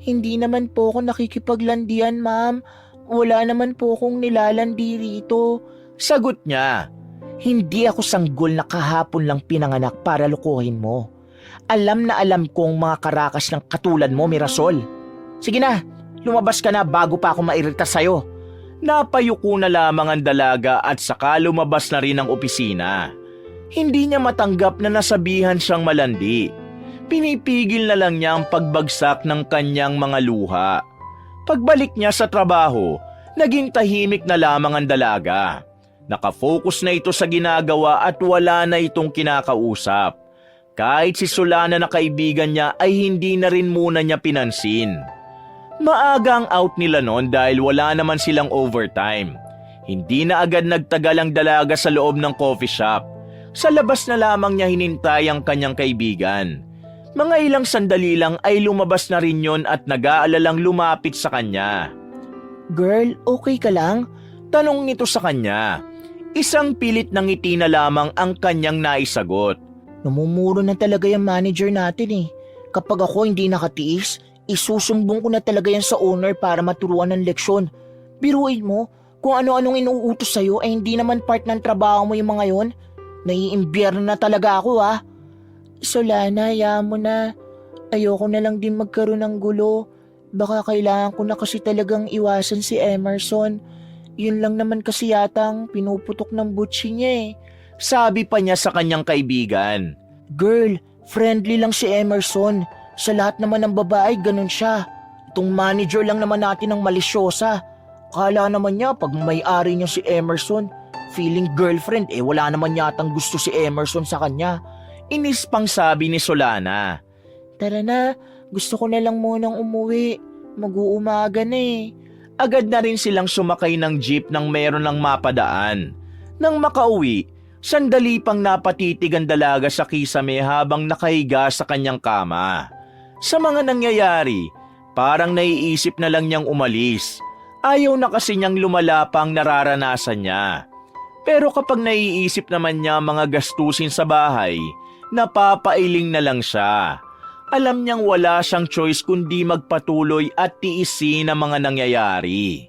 Hindi naman po ako nakikipaglandian, ma'am. Wala naman po akong nilalandi rito. Sagot niya. Hindi ako sanggol na kahapon lang pinanganak para lukuhin mo. Alam na alam kong mga karakas ng katulad mo, Mirasol. Sige na, lumabas ka na bago pa ako mairita sa'yo. Napayuko na lamang ang dalaga at saka lumabas na rin ang opisina. Hindi niya matanggap na nasabihan siyang malandi. Pinipigil na lang niya ang pagbagsak ng kanyang mga luha. Pagbalik niya sa trabaho, naging tahimik na lamang ang dalaga. Nakafocus na ito sa ginagawa at wala na itong kinakausap. Kahit si Solana na kaibigan niya ay hindi na rin muna niya pinansin. Maaga ang out nila noon dahil wala naman silang overtime. Hindi na agad nagtagal ang dalaga sa loob ng coffee shop. Sa labas na lamang niya hinintay ang kanyang kaibigan. Mga ilang sandali lang ay lumabas na rin yon at nag-aalalang lumapit sa kanya. Girl, okay ka lang? Tanong nito sa kanya. Isang pilit ng ngiti na lamang ang kanyang naisagot. Namumuro na talaga yung manager natin Kapag ako hindi nakatiis, isusumbong ko na talaga yan sa owner para maturuan ng leksyon. Biruin mo, kung ano-anong inuutos sa'yo ay hindi naman part ng trabaho mo yung mga yon. Naiimbierno na talaga ako Solana, hayaan mo na. Ayoko na lang din magkaroon ng gulo. Baka kailangan ko na kasi talagang iwasan si Emerson. Yun lang naman kasi yatang pinuputok ng butsi niya Sabi pa niya sa kanyang kaibigan. Girl, friendly lang si Emerson. Sa lahat naman ng babae, ganun siya. Itong manager lang naman natin ng malisyosa. Kala naman niya pag may-ari niya si Emerson, feeling girlfriend, wala naman yatang gusto si Emerson sa kanya. Inis pang sabi ni Solana. Tara na, gusto ko na lang munang umuwi. Mag-uumaga na eh. Agad na rin silang sumakay ng jeep nang meron ng mapadaan. Nang makauwi, sandali pang napatitig ang dalaga sa kisame habang nakahiga sa kanyang kama. Sa mga nangyayari, parang naiisip na lang niyang umalis. Ayaw na kasi niyang lumala pang nararanasan niya. Pero kapag naiisip naman niya mga gastusin sa bahay, napapailing na lang siya. Alam niyang wala siyang choice kundi magpatuloy at tiisin ang mga nangyayari.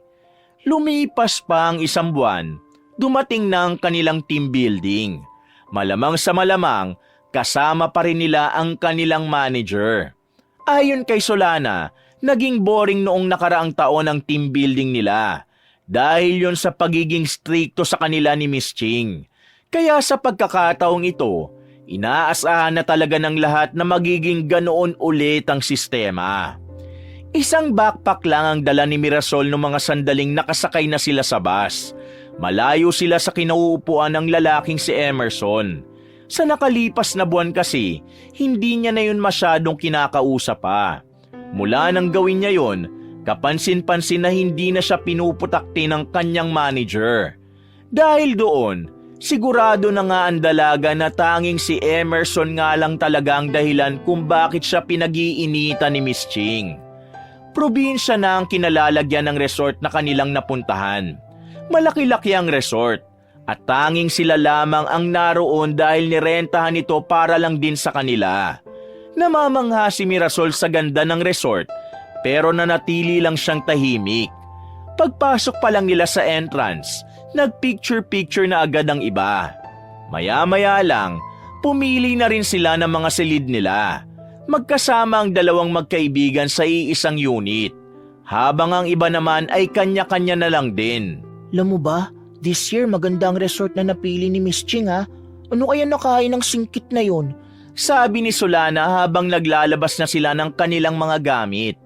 Lumipas pa ang 1 buwan, dumating na ang kanilang team building. Malamang sa malamang, kasama pa rin nila ang kanilang manager. Ayon kay Solana, naging boring noong nakaraang taon ang team building nila dahil yon sa pagiging stricto sa kanila ni Miss Ching. Kaya sa pagkakataong ito, inaasahan na talaga ng lahat na magiging ganoon ulit ang sistema. Isang backpack lang ang dala ni Mirasol noong mga sandaling nakasakay na sila sa bus. Malayo sila sa kinauupuan ng lalaking si Emerson. Sa nakalipas na buwan kasi, hindi niya na yun masyadong kinakausap pa. Mula nang gawin niya yun, kapansin-pansin na hindi na siya pinuputakti ng kanyang manager. Dahil doon, sigurado na nga ang dalaga na tanging si Emerson nga lang talaga ang dahilan kung bakit siya pinag-iinitan ni Miss Ching. Probinsya na ang kinalalagyan ng resort na kanilang napuntahan. Malaki-laki ang resort at tanging sila lamang ang naroon dahil nirentahan ito para lang din sa kanila. Namamangha si Mirasol sa ganda ng resort pero nanatili lang siyang tahimik. Pagpasok pa lang nila sa entrance, nagpicture-picture na agad ang iba. Maya-maya lang, pumili na rin sila ng mga silid nila. Magkasama ang dalawang magkaibigan sa iisang unit, habang ang iba naman ay kanya-kanya na lang din. Alam mo ba, this year maganda ang resort na napili ni Miss Ching ha? Ano kaya nakain ng singkit na yun? Sabi ni Solana habang naglalabas na sila ng kanilang mga gamit.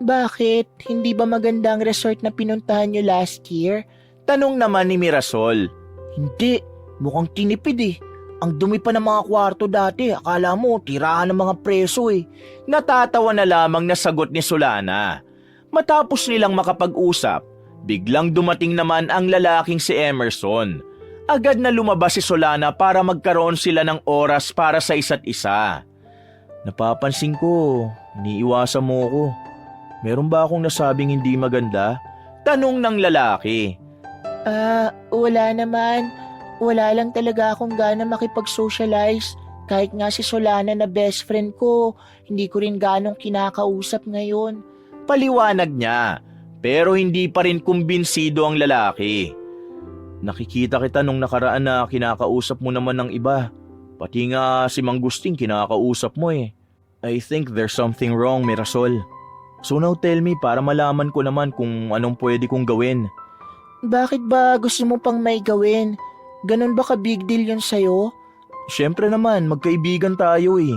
Bakit? Hindi ba maganda ang resort na pinuntahan niyo last year? Tanong naman ni Mirasol. Hindi, mukhang tinipid eh. Ang dumi pa ng mga kwarto dati, akala mo tirahan ng mga preso eh. Natatawa na lamang na sagot ni Solana. Matapos nilang makapag-usap, biglang dumating naman ang lalaking si Emerson. Agad na lumabas si Solana para magkaroon sila ng oras para sa isa't isa. Napapansin ko, iniiwasan mo ko. Meron ba akong nasabing hindi maganda? Tanong ng lalaki. Wala naman. Wala lang talaga akong gana makipag-socialize. Kahit nga si Solana na best friend ko, hindi ko rin ganong kinakausap ngayon. Paliwanag niya, pero hindi pa rin kumbinsido ang lalaki. Nakikita kita nung nakaraan na kinakausap mo naman ng iba. Pati nga si Mang Gusting kinakausap mo eh. I think there's something wrong, Mirasol. So now tell me para malaman ko naman kung anong pwede kong gawin. Bakit ba gusto mo pang may gawin? Ganon ba ka-big deal yun sa'yo? Siyempre naman, magkaibigan tayo eh.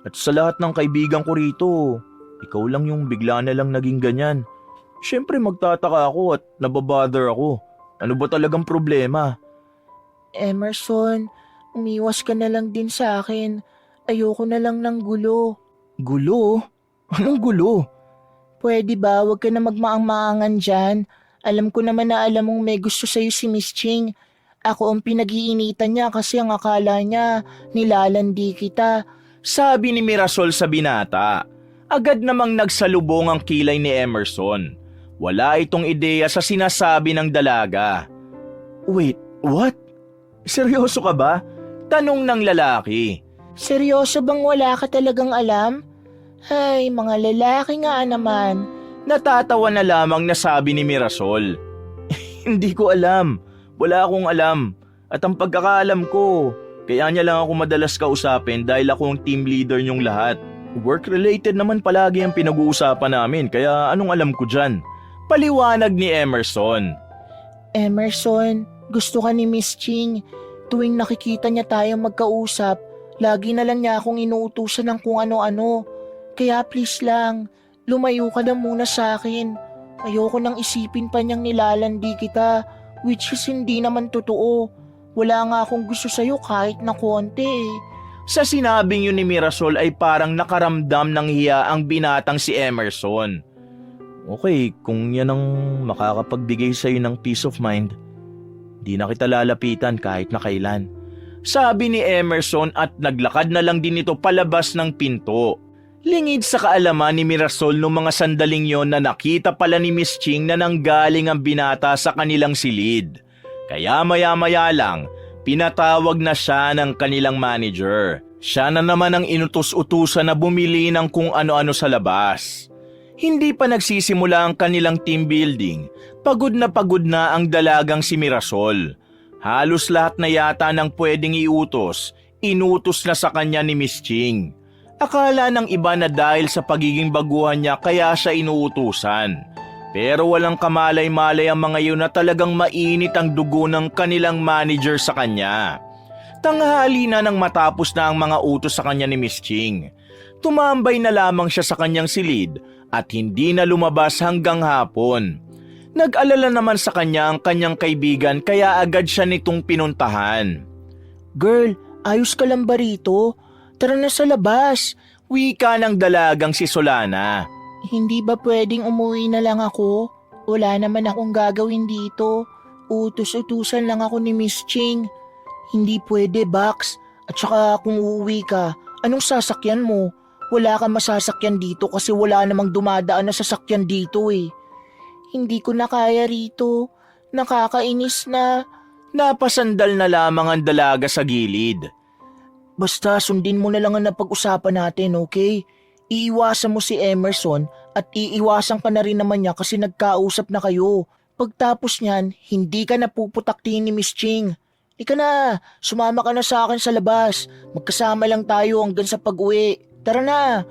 At sa lahat ng kaibigan ko rito, ikaw lang yung bigla na lang naging ganyan. Siyempre magtataka ako at nababother ako. Ano ba talagang problema? Emerson, umiwas ka na lang din sa akin. Ayoko na lang ng gulo. Gulo? Anong gulo? Pwede ba wag ka na magmaang-maangan dyan? Alam ko naman na alam mong may gusto sa'yo si Miss Ching. Ako ang pinag-iinitan niya kasi ang akala niya nilalandi kita. Sabi ni Mirasol sa binata. Agad namang nagsalubong ang kilay ni Emerson. Wala itong ideya sa sinasabi ng dalaga. Wait, what? Seryoso ka ba? Tanong ng lalaki. Seryoso bang wala ka talagang alam? Ay, mga lalaki nga naman. Natatawa na lamang na sabi ni Mirasol. Hindi ko alam. Wala akong alam. At ang pagkakaalam ko, kaya niya lang ako madalas kausapin dahil ako ang team leader niyong lahat. Work-related naman palagi ang pinag-uusapan namin kaya anong alam ko dyan? Paliwanag ni Emerson. Emerson, gusto ka ni Miss Ching. Tuwing nakikita niya tayong magkausap, lagi na lang niya akong inuutusan ng kung ano-ano. Kaya please lang, lumayo ka na muna sa akin. Ayoko nang isipin pa niyang nilalandi kita, which is hindi naman totoo. Wala nga akong gusto sa'yo kahit na konti eh. Sa sinabing yun ni Mirasol ay parang nakaramdam ng hiya ang binatang si Emerson. Okay, kung yan ang makakapagbigay sa'yo ng peace of mind, di na kita lalapitan kahit na kailan. Sabi ni Emerson at naglakad na lang din ito palabas ng pinto. Lingid sa kaalaman ni Mirasol noong mga sandaling yon na nakita pala ni Miss Ching na nanggaling ang binata sa kanilang silid. Kaya maya-maya lang, pinatawag na siya ng kanilang manager. Siya na naman ang inutos-utusan na bumili ng kung ano-ano sa labas. Hindi pa nagsisimula ang kanilang team building, pagod na ang dalagang si Mirasol. Halos lahat na yata ng pwedeng iutos, inutos na sa kanya ni Miss Ching. Akala ng iba na dahil sa pagiging baguhan niya kaya siya inuutusan. Pero walang kamalay-malay ang mga yun na talagang mainit ang dugo ng kanilang manager sa kanya. Tanghali na nang matapos na ang mga utos sa kanya ni Miss Ching. Tumambay na lamang siya sa kanyang silid at hindi na lumabas hanggang hapon. Nag-alala naman sa kanya ang kanyang kaibigan kaya agad siya nitong pinuntahan. Girl, ayos ka lang ba rito? Tara na sa labas. Wika ng dalagang si Solana. Hindi ba pwedeng umuwi na lang ako? Wala naman akong gagawin dito. Utus-utusan lang ako ni Miss Ching. Hindi pwede, Bax. At saka kung uuwi ka, anong sasakyan mo? Wala kang masasakyan dito kasi wala namang dumadaan na sasakyan dito eh. Hindi ko na kaya rito. Nakakainis na. Napasandal na lamang ang dalaga sa gilid. Basta sundin mo na lang ang napag-usapan natin, okay? Iiwasan mo si Emerson at iiwasan ka na rin naman niya kasi nagkausap na kayo. Pagtapos niyan, hindi ka na puputaktin ni Miss Ching. Ika na, sumama ka na sa akin sa labas. Magkasama lang tayo hanggang sa pag-uwi. Tara na.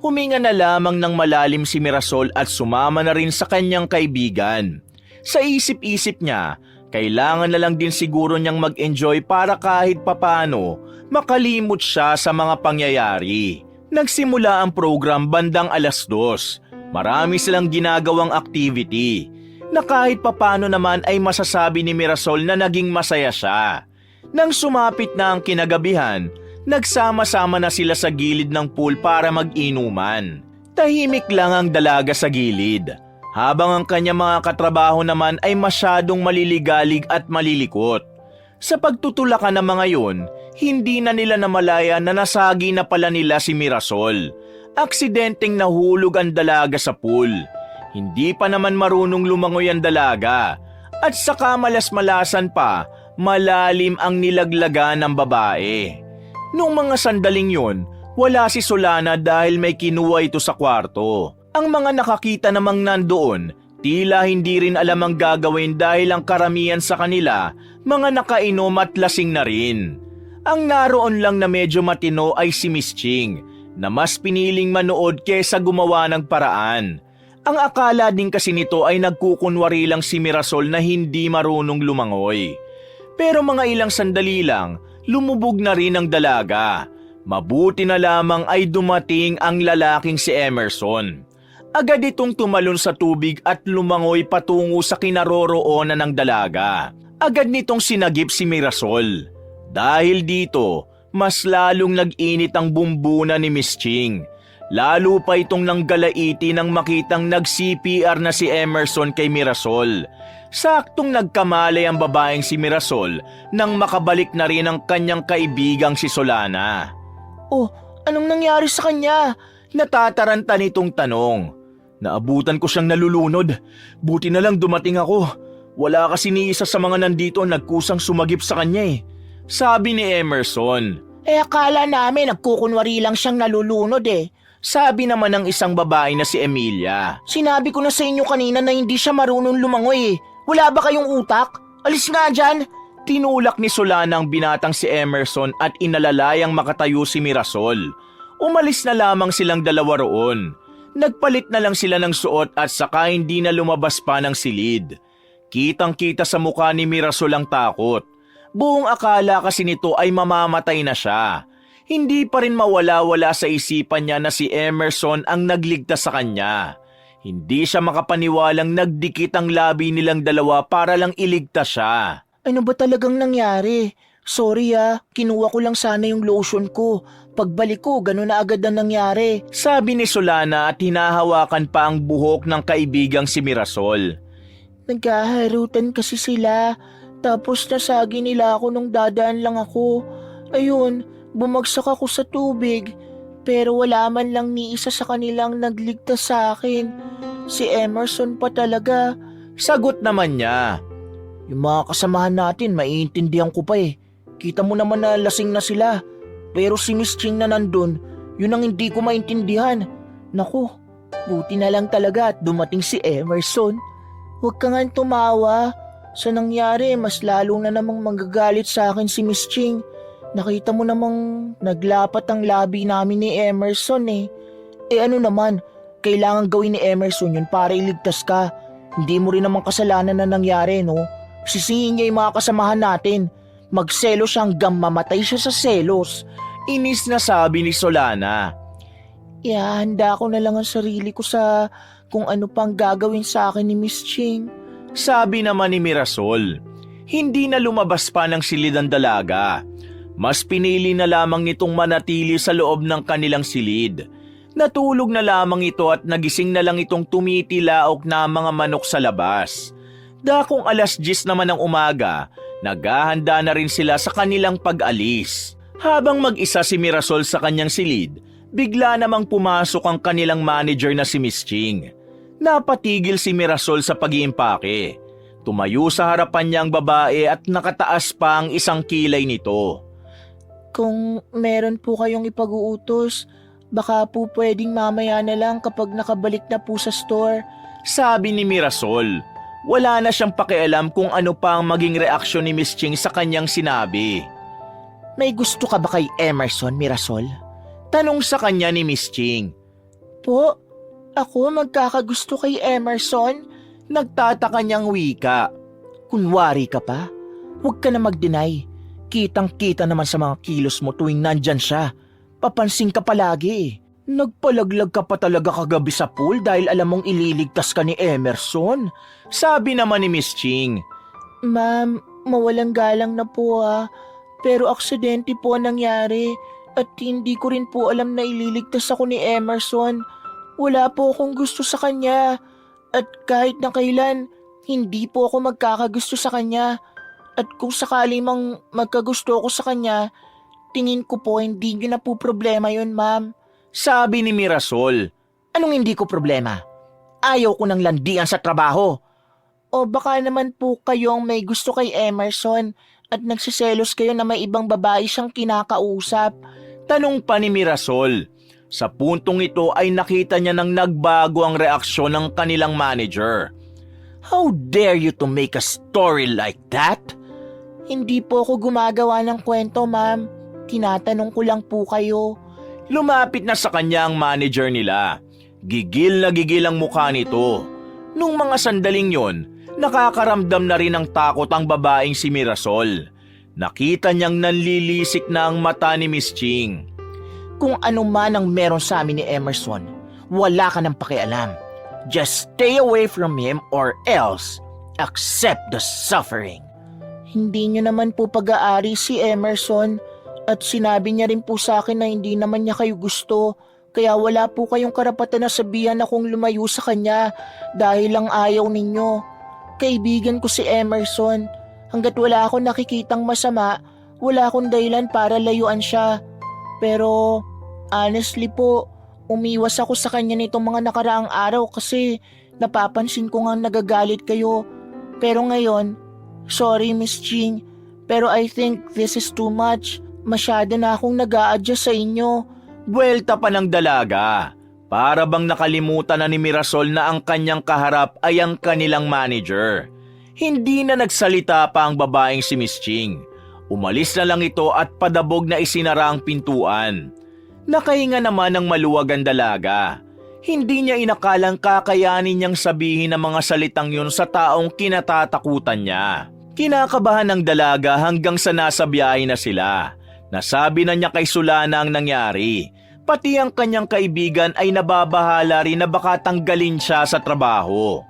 Huminga na lamang ng malalim si Mirasol at sumama na rin sa kanyang kaibigan. Sa isip-isip niya, kailangan na lang din siguro niyang mag-enjoy para kahit papano makalimot siya sa mga pangyayari. Nagsimula ang program bandang 2:00. Marami silang ginagawang activity na kahit papano naman ay masasabi ni Mirasol na naging masaya siya. Nang sumapit na ang kinagabihan, nagsama-sama na sila sa gilid ng pool para mag-inuman. Tahimik lang ang dalaga sa gilid, habang ang kanyang mga katrabaho naman ay masyadong maliligalig at malilikot. Sa pagtutulakan ng mga yon, hindi na nila namalaya na nasagi na pala nila si Mirasol. Aksidenteng nahulog ang dalaga sa pool. Hindi pa naman marunong lumangoy ang dalaga. At saka malas-malasan pa, malalim ang nilaglagan ng babae. Noong mga sandaling yon, wala si Solana dahil may kinuha ito sa kwarto. Ang mga nakakita namang nandoon, tila hindi rin alam ang gagawin dahil ang karamihan sa kanila, mga nakainom at lasing na rin. Ang naroon lang na medyo matino ay si Miss Ching, na mas piniling manood kesa gumawa ng paraan. Ang akala din kasi nito ay nagkukunwari lang si Mirasol na hindi marunong lumangoy. Pero mga ilang sandali lang, lumubog na rin ang dalaga. Mabuti na lamang ay dumating ang lalaking si Emerson. Agad itong tumalon sa tubig at lumangoy patungo sa kinaroroonan ng dalaga. Agad nitong sinagip si Mirasol. Dahil dito, mas lalong nag-init ang bumbuna ni Miss Ching. Lalo pa itong nanggalaiti nang makitang nag-CPR na si Emerson kay Mirasol. Saktong nagkamalay ang babaeng si Mirasol nang makabalik na rin ang kanyang kaibigang si Solana. Oh, anong nangyari sa kanya? Natataranta nitong tanong. Naabutan ko siyang nalulunod. Buti na lang dumating ako. Wala kasi ni isa sa mga nandito nagkusang sumagip sa kanya eh. Sabi ni Emerson. Akala namin nagkukunwari lang siyang nalulunod eh. Sabi naman ng isang babae na si Emilia. Sinabi ko na sa inyo kanina na hindi siya marunong lumangoy eh. Wala ba kayong utak? Alis nga dyan! Tinulak ni Solana ang binatang si Emerson at inalalayang makatayo si Mirasol. Umalis na lamang silang dalawa roon. Nagpalit na lang sila ng suot at saka hindi na lumabas pa ng silid. Kitang-kita sa mukha ni Mirasol ang takot. Buong akala kasi nito ay mamamatay na siya. Hindi pa rin mawala-wala sa isipan niya na si Emerson ang nagligtas sa kanya. Hindi siya makapaniwalang nagdikit ang labi nilang dalawa para lang iligtas siya. Ano ba talagang nangyari? Sorry kinuha ko lang sana yung lotion ko. Pagbalik ko, gano'n na agad ang nangyari. Sabi ni Solana at hinahawakan pa ang buhok ng kaibigang si Mirasol. Nagkaharutan kasi sila. Tapos nasagi nila ako nung dadaan lang ako. Ayun, bumagsak ako sa tubig. Pero wala man lang ni isa sa kanilang nagligtas sa akin. Si Emerson pa talaga. Sagot naman niya. Yung mga kasamahan natin, maiintindihan ko pa eh. Kita mo naman na lasing na sila. Pero si Miss Ching na nandun, yun ang hindi ko maintindihan. Naku, buti na lang talaga at dumating si Emerson. Huwag ka nga tumawa. Sa nangyari, mas lalo na namang magagalit sa akin si Miss Ching. Nakita mo namang naglapat ang labi namin ni Emerson eh. Eh ano naman, kailangan gawin ni Emerson yun para iligtas ka. Hindi mo rin naman kasalanan na nangyari, no? Sisihin niya yung mga kasamahan natin. Magselos siya hanggang mamatay siya sa selos. Inis na sabi ni Solana. Ihahanda ko na lang ang sarili ko sa kung ano pang gagawin sa akin ni Miss Ching. Sabi naman ni Mirasol. Hindi na lumabas pa ng silid ang dalaga. Mas pinili na lamang nitong manatili sa loob ng kanilang silid. Natulog na lamang ito at nagising na lang itong tumitilaok na mga manok sa labas. Dakong 10:00 naman ng umaga, naghahanda na rin sila sa kanilang pag-alis. Habang mag-isa si Mirasol sa kanyang silid, bigla namang pumasok ang kanilang manager na si Miss Ching. Napatigil si Mirasol sa pag-iimpake. Tumayo sa harapan niya ang babae at nakataas pa ang isang kilay nito. Kung meron po kayong ipag-uutos, baka po pwedeng mamaya na lang kapag nakabalik na po sa store. Sabi ni Mirasol. Wala na siyang pakialam kung ano pa ang maging reaksyon ni Miss Ching sa kanyang sinabi. May gusto ka ba kay Emerson, Mirasol? Tanong sa kanya ni Miss Ching. Po, ako magkakagusto kay Emerson? Nagtataka niyang wika. Kunwari ka pa? Huwag ka na mag-deny. Kitang-kita naman sa mga kilos mo tuwing nandyan siya. Papansin ka palagi. Nagpalaglag ka pa talaga kagabi sa pool dahil alam mong ililigtas ka ni Emerson. Sabi naman ni Miss Ching. Ma'am, mawalang galang na po Pero aksidente po ang nangyari at hindi ko rin po alam na ililigtas ako ni Emerson. Wala po akong gusto sa kanya at kahit na kailan, hindi po ako magkakagusto sa kanya. At kung sakali mang magkagusto ako sa kanya, tingin ko po hindi nyo na po problema yun, ma'am. Sabi ni Mirasol. Anong hindi ko problema? Ayaw ko ng landian sa trabaho. O baka naman po kayong may gusto kay Emerson at nagsiselos kayo na may ibang babae siyang kinakausap. Tanong pa ni Mirasol. Sa puntong ito ay nakita niya nang nagbago ang reaksyon ng kanilang manager. How dare you to make a story like that? Hindi po ako gumagawa ng kwento, ma'am. Tinatanong ko lang po kayo. Lumapit na sa kanya ang manager nila. Gigil na gigil ang mukha nito. Nung mga sandaling yon, nakakaramdam na rin ng takot ang babaeng si Mirasol. Nakita niyang nanlilisik na ang mata ni Miss Ching. Kung ano man ang meron sa amin ni Emerson, wala ka nang pakialam. Just stay away from him or else accept the suffering. Hindi niyo naman po pag-aari si Emerson at sinabi niya rin po sa akin na hindi naman niya kayo gusto. Kaya wala po kayong karapatan na sabihan akong lumayo sa kanya dahil lang ayaw ninyo. Kaibigan ko si Emerson. Hanggat wala akong nakikitang masama, wala akong dahilan para layuan siya. Pero honestly po, umiwas ako sa kanya nitong mga nakaraang araw kasi napapansin ko nga nagagalit kayo. Pero ngayon, sorry Miss Ching, pero I think this is too much. Masyado na akong nag-a-adjust sa inyo. Buwelta pa ng dalaga. Para bang nakalimutan na ni Mirasol na ang kanyang kaharap ay ang kanilang manager. Hindi na nagsalita pa ang babaeng si Miss Ching. Umalis na lang ito at padabog na isinara ang pintuan. Nakahinga naman ng maluwag ang dalaga. Hindi niya inakalang kakayanin niyang sabihin ang mga salitang yun sa taong kinatatakutan niya. Kinakabahan ng dalaga hanggang sa nasa biyahe na sila. Nasabi na niya kay Solana ang nangyari. Pati ang kanyang kaibigan ay nababahala rin na baka tanggalin siya sa trabaho.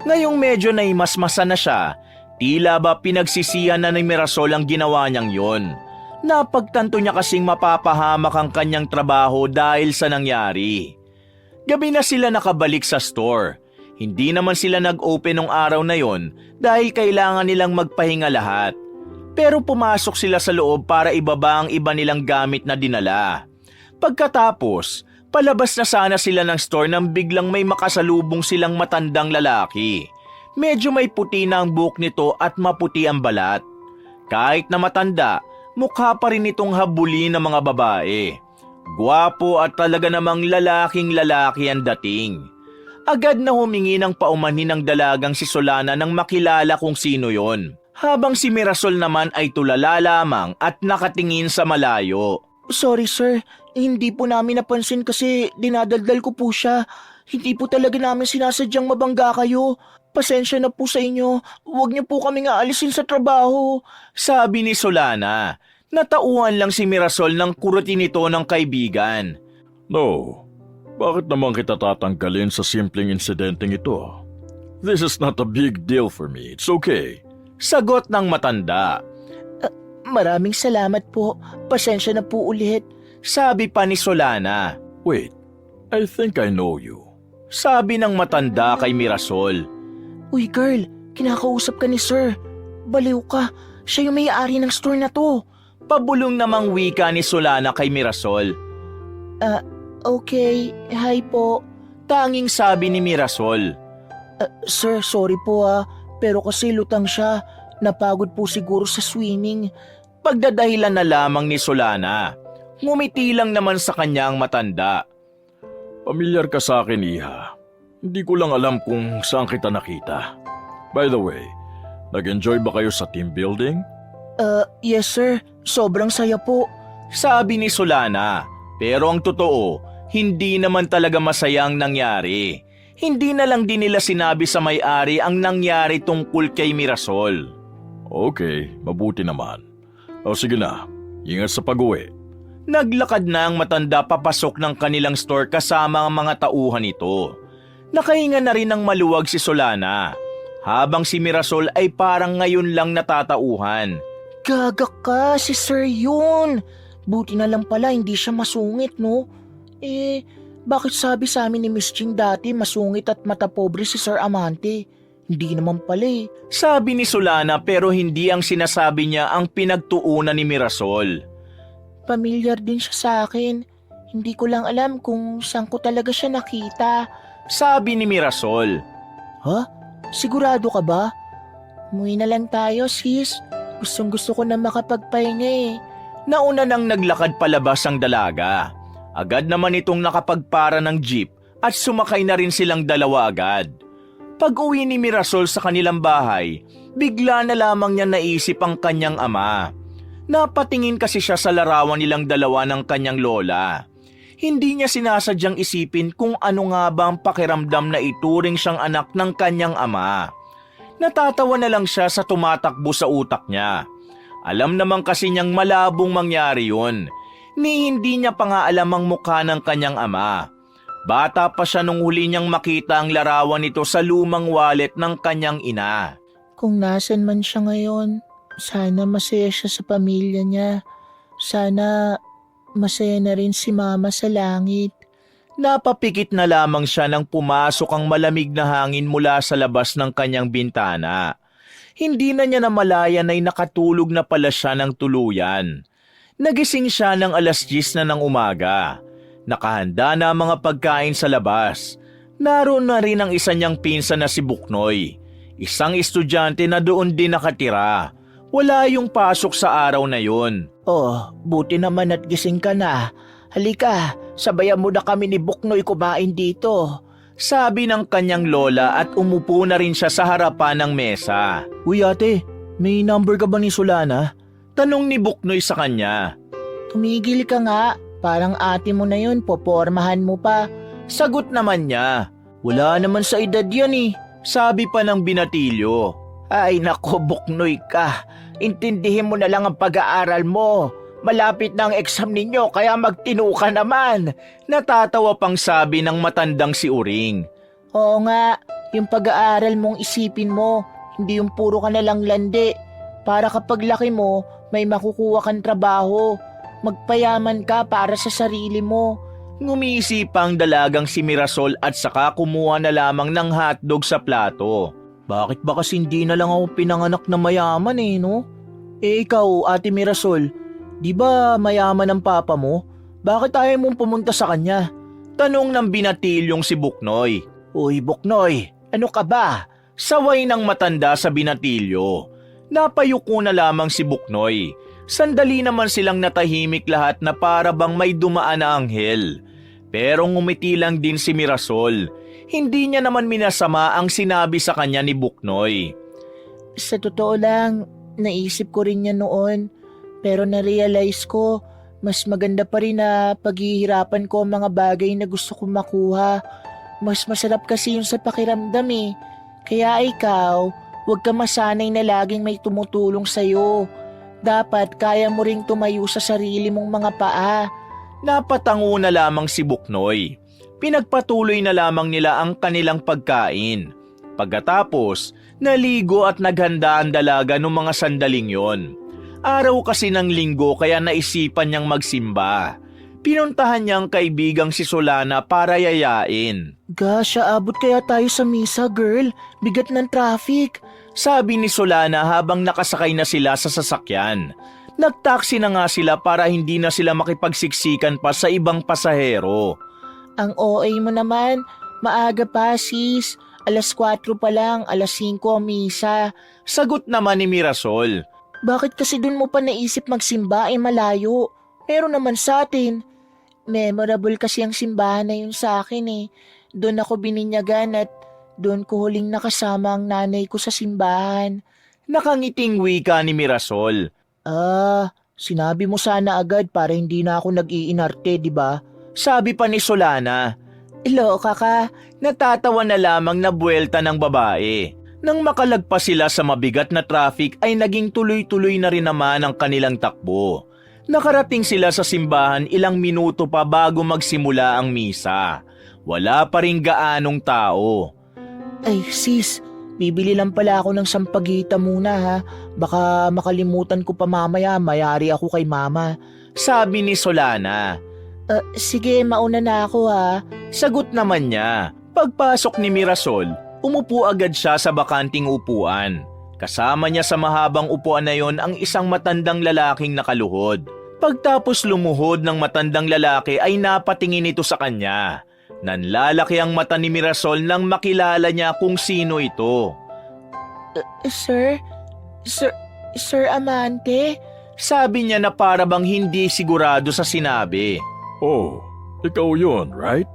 Ngayong medyo naimasmasa na siya, tila ba pinagsisihan na ni Mirasol ang ginawa niyang yon. Napagtanto niya kasing mapapahamak ang kanyang trabaho dahil sa nangyari. Gabi na sila nakabalik sa store. Hindi naman sila nag-open nung araw na yon dahil kailangan nilang magpahinga lahat. Pero pumasok sila sa loob para ibaba ang iba nilang gamit na dinala. Pagkatapos, palabas na sana sila ng store nang biglang may makasalubong silang matandang lalaki. Medyo may puti na ang buhok nito at maputi ang balat. Kahit na matanda, mukha pa rin itong habulin ng mga babae. Gwapo at talaga namang lalaking lalaki ang dating. Agad na humingi ng paumanhin ng dalagang si Solana nang makilala kung sino yon. Habang si Mirasol naman ay tulala lamang at nakatingin sa malayo. Sorry sir, hindi po namin napansin kasi dinadaldal ko po siya. Hindi po talaga namin sinasadyang mabangga kayo. Pasensya na po sa inyo. Huwag niyo po kaming aalisin sa trabaho. Sabi ni Solana. Natauhan lang si Mirasol ng kurutin nito ng kaibigan. No, bakit naman kita tatanggalin sa simpleng insidenteng ito? This is not a big deal for me. It's okay. Sagot ng matanda. Maraming salamat po. Pasensya na po ulit. Sabi pa ni Solana. Wait, I think I know you. Sabi ng matanda kay Mirasol. Uy girl, kinakausap ka ni sir. Baliw ka. Siya yung may-ari ng store na to. Pabulong namang wika ni Solana kay Mirasol. Okay. Hi po. Tanging sabi ni Mirasol. Sir, sorry po pero kasi lutang siya. Napagod po siguro sa swimming. Pagdadahilan na lamang ni Solana. Ngumiti lang naman sa kanya ang matanda. Pamilyar ka sa akin, Iha. Hindi ko lang alam kung saan kita nakita. By the way, nag-enjoy ba kayo sa team building? Yes sir. Sobrang saya po. Sabi ni Solana. Pero ang totoo, hindi naman talaga masaya ang nangyari. Hindi na lang din nila sinabi sa may-ari ang nangyari tungkol kay Mirasol. Okay, mabuti naman. O sige na, ingat sa pag-uwi. Naglakad na ang matanda papasok ng kanilang store kasama ang mga tauhan nito. Nakahinga na rin ng maluwag si Solana. Habang si Mirasol ay parang ngayon lang natatauhan. Gaga ka, si sir yun. Buti na lang pala hindi siya masungit, no? Bakit sabi sa amin ni Miss Ching dati masungit at mata pobre si Sir Amante? Hindi naman pala Sabi ni Solana pero hindi ang sinasabi niya ang pinagtuunan ni Mirasol. Pamilyar din siya sa akin. Hindi ko lang alam kung saan ko talaga siya nakita. Sabi ni Mirasol. Ha? Sigurado ka ba? Umuwi na lang tayo, sis. Gustong gusto ko na makapagpahinga Nauna nang naglakad palabas ang dalaga. Agad naman itong nakapagpara ng jeep at sumakay na rin silang dalawa agad. Pag-uwi ni Mirasol sa kanilang bahay, bigla na lamang niya naisip ang kanyang ama. Napatingin kasi siya sa larawan nilang dalawa ng kanyang lola. Hindi niya sinasadyang isipin kung ano nga ba ang pakiramdam na ituring siyang anak ng kanyang ama. Natatawa na lang siya sa tumatakbo sa utak niya. Alam naman kasi niyang malabong mangyari yun. Ni hindi niya pa nga alam ang mukha ng kanyang ama. Bata pa siya nung huli niyang makita ang larawan nito sa lumang wallet ng kanyang ina. Kung nasan man siya ngayon, sana masaya siya sa pamilya niya. Sana masaya na rin si mama sa langit. Napapikit na lamang siya nang pumasok ang malamig na hangin mula sa labas ng kanyang bintana. Hindi na niya namalayan ay nakatulog na pala siya ng tuluyan. Nagising siya ng 10:00 na ng umaga. Nakahanda na ang mga pagkain sa labas. Naroon na rin ang isa niyang pinsan na si Buknoy. Isang estudyante na doon din nakatira. Wala yung pasok sa araw na yun. Oh, buti naman at gising ka na. Halika, sabayan mo na kami ni Buknoy kumain dito. Sabi ng kanyang lola at umupo na rin siya sa harapan ng mesa. Uy ate, may number ka ba ni Solana? Tanong ni Buknoy sa kanya. Tumigil ka nga, parang ate mo na yun, popormahan mo pa. Sagot naman niya. Wala naman sa edad yan Sabi pa ng binatilyo. Ay nako, Buknoy ka. Intindihin mo na lang ang pag-aaral mo. Malapit na ang exam ninyo kaya magtino ka naman. Natatawa pang sabi ng matandang si Uring. Oo nga, yung pag-aaral mong isipin mo, hindi yung puro ka na lang landi. Para kapag laki mo, may makukuha kang trabaho. Magpayaman ka para sa sarili mo. Ngumisip ang dalagang si Mirasol at saka kumuha na lamang ng hotdog sa plato. Bakit ba kasi hindi na lang ako pinanganak na mayaman no? Ikaw, Ate Mirasol, di ba mayaman ang papa mo? Bakit ayaw mong pumunta sa kanya? Tanong ng binatilyong si Buknoy. Uy, Buknoy, ano ka ba? Saway ng matanda sa binatilyo. Napayuko na lamang si Buknoy. Sandali naman silang natahimik lahat na para bang may dumaan na anghel. Pero ngumiti lang din si Mirasol. Hindi niya naman minasama ang sinabi sa kanya ni Buknoy. Sa totoo lang, naisip ko rin yan noon. Pero na-realize ko, mas maganda pa rin na paghihirapan ko ang mga bagay na gusto kong makuha. Mas masarap kasi yung sa pakiramdam Kaya ikaw, huwag ka masanay na laging may tumutulong sa'yo. Dapat kaya mo ring tumayo sa sarili mong mga paa. Napatango na lamang si Buknoy. Pinagpatuloy na lamang nila ang kanilang pagkain. Pagkatapos, naligo at naghanda ang dalaga ng mga sandaling yon. Araw kasi ng linggo kaya naisipan niyang magsimba. Pinuntahan niya ang kaibigang si Solana para yayain. Gosh, aabot kaya tayo sa misa, girl? Bigat ng traffic. Sabi ni Solana habang nakasakay na sila sa sasakyan. Nagtaksi na nga sila para hindi na sila makipagsiksikan pa sa ibang pasahero. Ang OA mo naman, maaga pa sis. 4:00 pa lang, 5:00 ang misa. Sagot naman ni Mirasol. Bakit kasi dun mo pa naisip magsimba malayo? Meron naman sa atin. Memorable kasi ang simbahan na yun sa akin Doon ako bininyagan at doon ko huling nakasama ang nanay ko sa simbahan. Nakangiting wika ni Mirasol. Sinabi mo sana agad para hindi na ako nag-iinarte, di ba? Sabi pa ni Solana. Iloka ka. Natatawa na lamang na buwelta ng babae. Nang makalagpas sila sa mabigat na traffic ay naging tuloy-tuloy na rin naman ang kanilang takbo. Nakarating sila sa simbahan ilang minuto pa bago magsimula ang misa. Wala pa ring gaanong tao. Ay sis, bibili lang pala ako ng sampagita muna ha. Baka makalimutan ko pa mamaya, mayari ako kay mama. Sabi ni Solana. Sige, mauna na ako ha. Sagot naman niya. Pagpasok ni Mirasol, umupo agad siya sa bakanting upuan. Kasama niya sa mahabang upuan na yon ang isang matandang lalaking nakaluhod. Pagtapos lumuhod ng matandang lalaki ay napatingin ito sa kanya. Nanlalaki ang mata ni Mirasol nang makilala niya kung sino ito. Sir Amante? Sabi niya na para bang hindi sigurado sa sinabi. Oh, ikaw yun, right?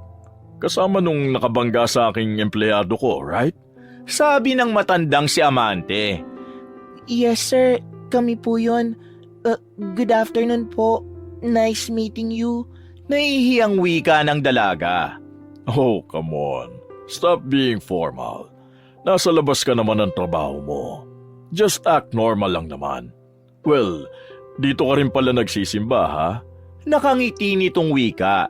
Kasama nung nakabangga sa aking empleyado ko, right? Sabi ng matandang si Amante. Yes sir, kami po yun. Good afternoon po. Nice meeting you. Nahihiyang wika ng dalaga. Oh, come on. Stop being formal. Nasa labas ka naman ng trabaho mo. Just act normal lang naman. Well, dito ka rin pala nagsisimba, ha? Nakangiti nitong wika.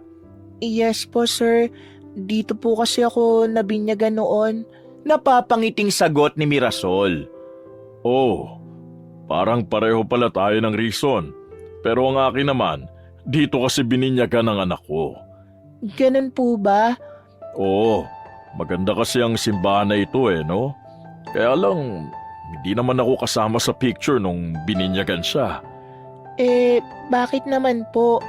Yes po sir. Dito po kasi ako nabinyagan noon. Napapangiting sagot ni Mirasol. Oh, parang pareho pala tayo ng reason. Pero ang akin naman, dito kasi bininyagan ng anak ko. Ganun po ba? Oo, maganda kasi ang simbahan na ito no? Kaya lang, hindi naman ako kasama sa picture nung bininyagan siya. Bakit naman po?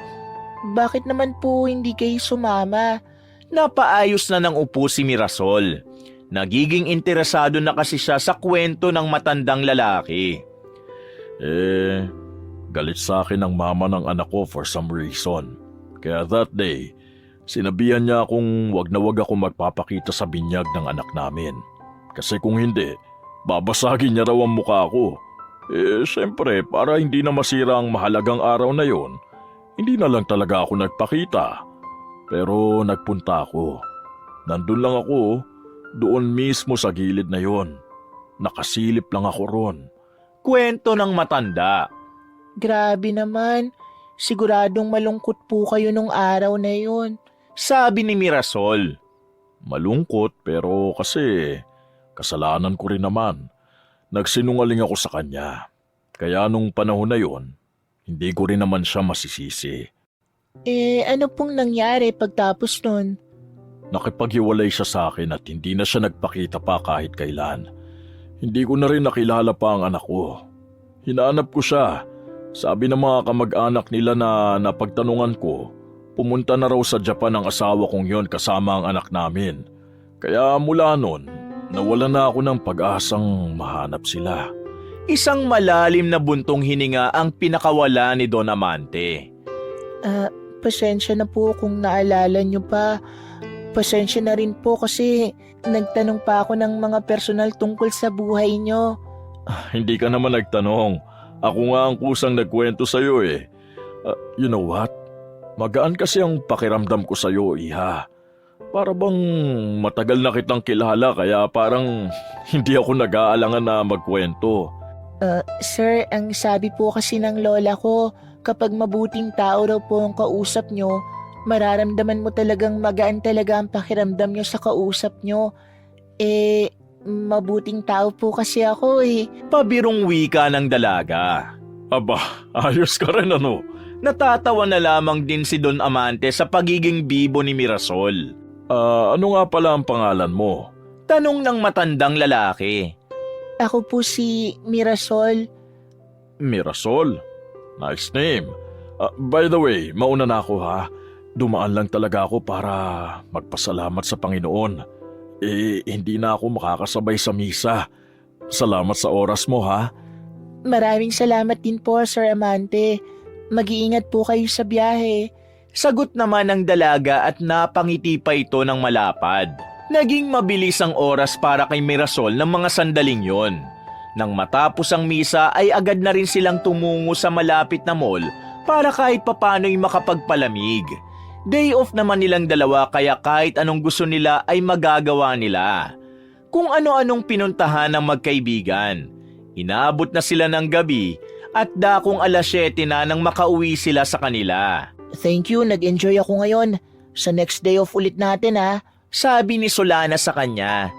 Bakit naman po hindi kayo sumama? Napaayos na ng upo si Mirasol. Nagiging interesado na kasi siya sa kwento ng matandang lalaki. Galit sa akin ang mama ng anak ko for some reason. Kaya that day, sinabihan niya akong wag na wag ako magpapakita sa binyag ng anak namin. Kasi kung hindi, babasagin niya raw ang mukha ko. Siyempre, para hindi na masira ang mahalagang araw na yon, hindi na lang talaga ako nagpakita. Pero nagpunta ako. Nandun lang ako, doon mismo sa gilid na yon. Nakasilip lang ako ron. Kwento ng matanda. Grabe naman. Siguradong malungkot po kayo nung araw na yun. Sabi ni Mirasol. Malungkot pero kasi kasalanan ko rin naman. Nagsinungaling ako sa kanya. Kaya nung panahon na yon, hindi ko rin naman siya masisisi. Ano pong nangyari pagtapos nun? Nakipaghiwalay siya sa akin at hindi na siya nagpakita pa kahit kailan. Hindi ko na rin nakilala pa ang anak ko. Hinahanap ko siya. Sabi ng mga kamag-anak nila na napagtanungan ko, pumunta na raw sa Japan ang asawa kong yon kasama ang anak namin. Kaya mula nun, nawala na ako ng pag-asang mahanap sila. Isang malalim na buntong hininga ang pinakawala ni Don Amante. Pasensya na po kung naalala nyo pa. Pasensya na rin po kasi nagtanong pa ako ng mga personal tungkol sa buhay nyo. Hindi ka naman nagtanong. Ako nga ang kusang nagkwento sa'yo eh. You know what? Magaan kasi ang pakiramdam ko sa'yo, Iha. Para bang matagal na kitang kilala kaya parang hindi ako nag-aalangan na magkwento. Sir, ang sabi po kasi ng lola ko, kapag mabuting tao raw po ang kausap nyo, mararamdaman mo talagang magaan talaga ang pakiramdam nyo sa kausap nyo. Mabuting tao po kasi ako eh. Pabirong wika ng dalaga. Aba, ayos ka rin ano? Natatawa na lamang din si Don Amante sa pagiging bibo ni Mirasol. Ano nga pala ang pangalan mo? Tanong ng matandang lalaki. Ako po si Mirasol. Mirasol? Nice name. By the way, mauna na ako ha. Dumaan lang talaga ako para magpasalamat sa Panginoon. Hindi na ako makakasabay sa misa. Salamat sa oras mo ha. Maraming salamat din po, Sir Amante. Mag-iingat po kayo sa biyahe. Sagot naman ng dalaga at napangiti pa ito ng malapad. Naging mabilis ang oras para kay Mirasol ng mga sandaling yon. Nang matapos ang misa ay agad na rin silang tumungo sa malapit na mall para kahit papano'y makapagpalamig. Day off naman nilang dalawa kaya kahit anong gusto nila ay magagawa nila. Kung ano-anong pinuntahan ng magkaibigan. Inaabot na sila ng gabi at dakong 7:00 na nang makauwi sila sa kanila. Thank you, nag-enjoy ako ngayon. Sa next day off ulit natin ha. Sabi ni Solana sa kanya.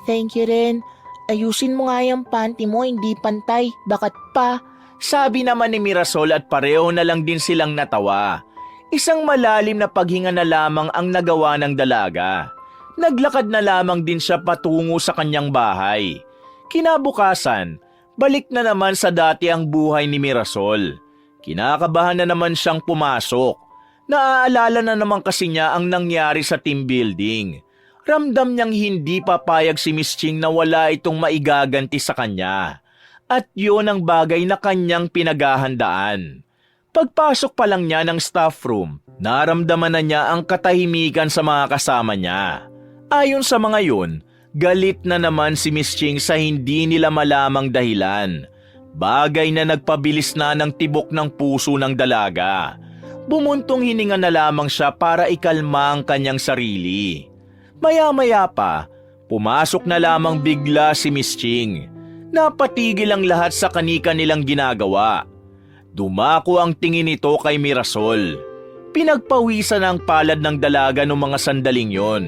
Thank you rin. Ayusin mo nga yung panty mo, hindi pantay. Bakat pa. Sabi naman ni Mirasol at pareho na lang din silang natawa. Isang malalim na paghinga na lamang ang nagawa ng dalaga. Naglakad na lamang din siya patungo sa kanyang bahay. Kinabukasan, balik na naman sa dati ang buhay ni Mirasol. Kinakabahan na naman siyang pumasok. Naaalala na naman kasi niya ang nangyari sa team building. Ramdam niyang hindi papayag si Miss Ching na wala itong maigaganti sa kanya. At yun ang bagay na kanyang pinaghahandaan. Pagpasok pa lang niya ng staff room, naramdaman na niya ang katahimikan sa mga kasama niya. Ayon sa mga yun, galit na naman si Miss Ching sa hindi nila malamang dahilan. Bagay na nagpabilis na ng tibok ng puso ng dalaga. Bumuntong hininga na lamang siya para ikalma ang kanyang sarili. Maya-maya pa, pumasok na lamang bigla si Miss Ching. Napatigil ang lahat sa kanika nilang ginagawa. Dumako ang tingin nito kay Mirasol. Pinagpawisan ang palad ng dalaga ng mga sandaling yon.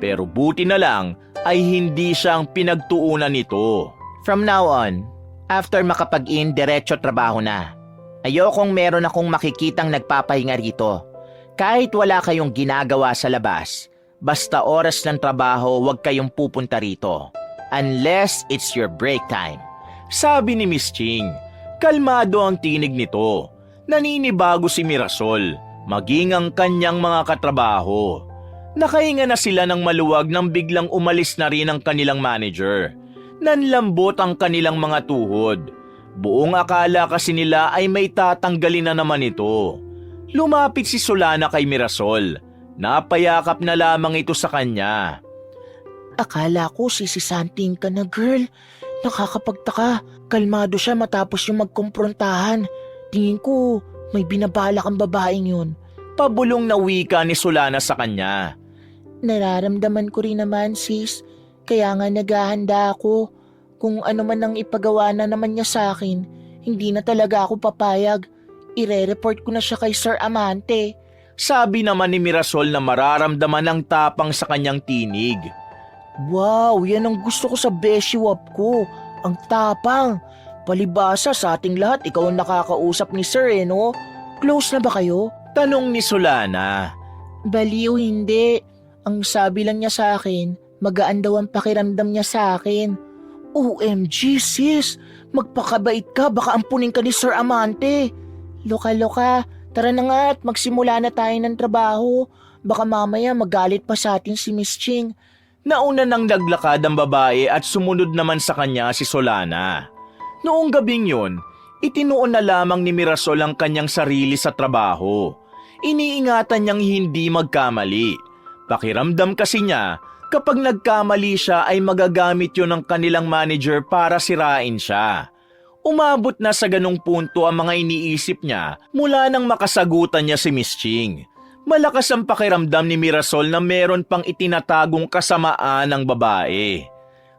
Pero buti na lang ay hindi siya ang pinagtuunan nito. From now on, after makapag-in, diretso trabaho na. Ayokong meron akong makikitang nagpapahinga rito. Kahit wala kayong ginagawa sa labas, basta oras ng trabaho, huwag kayong pupunta rito. Unless it's your break time. Sabi ni Miss Ching. Kalmado ang tinig nito. Naninibago si Mirasol, maging ang kanyang mga katrabaho. Nakahinga na sila ng maluwag nang biglang umalis na rin ang kanilang manager. Nanlambot ang kanilang mga tuhod. Buong akala kasi nila ay may tatanggalin na naman ito. Lumapit si Solana kay Mirasol. Napayakap na lamang ito sa kanya. Akala ko sisisanting ka na, girl. Nakakapagtaka. Kalmado siya matapos yung magkumprontahan. Tingin ko may binabalak ang babaeng yun. Pabulong na wika ni Solana sa kanya. Nararamdaman ko rin naman, sis. Kaya nga naghahanda ako. Kung ano man ang ipagawa na naman niya sa akin, hindi na talaga ako papayag. Ire-report ko na siya kay Sir Amante. Sabi naman ni Mirasol na mararamdaman ng tapang sa kanyang tinig. Wow, yan ang gusto ko sa beshiwap ko. Ang tapang. Palibasa sa ating lahat, ikaw ang nakakausap ni Sir no? Close na ba kayo? Tanong ni Solana. Baliw hindi. Ang sabi lang niya sa akin, magaan daw ang pakiramdam niya sa akin. OMG sis, magpakabait ka, baka ampunin ka ni Sir Amante. Loka-loka, tara na nga at magsimula na tayo ng trabaho. Baka mamaya magalit pa sa atin si Miss Ching. Nauna nang naglakad ang babae at sumunod naman sa kanya si Solana. Noong gabing yun, itinuon na lamang ni Mirasol ang kanyang sarili sa trabaho. Iniingatan niyang hindi magkamali. Pakiramdam kasi niya, kapag nagkamali siya ay magagamit yun ng kanilang manager para sirain siya. Umabot na sa ganung punto ang mga iniisip niya mula nang makasagutan niya si Miss Ching. Malakas ang pakiramdam ni Mirasol na meron pang itinatagong kasamaan ng babae.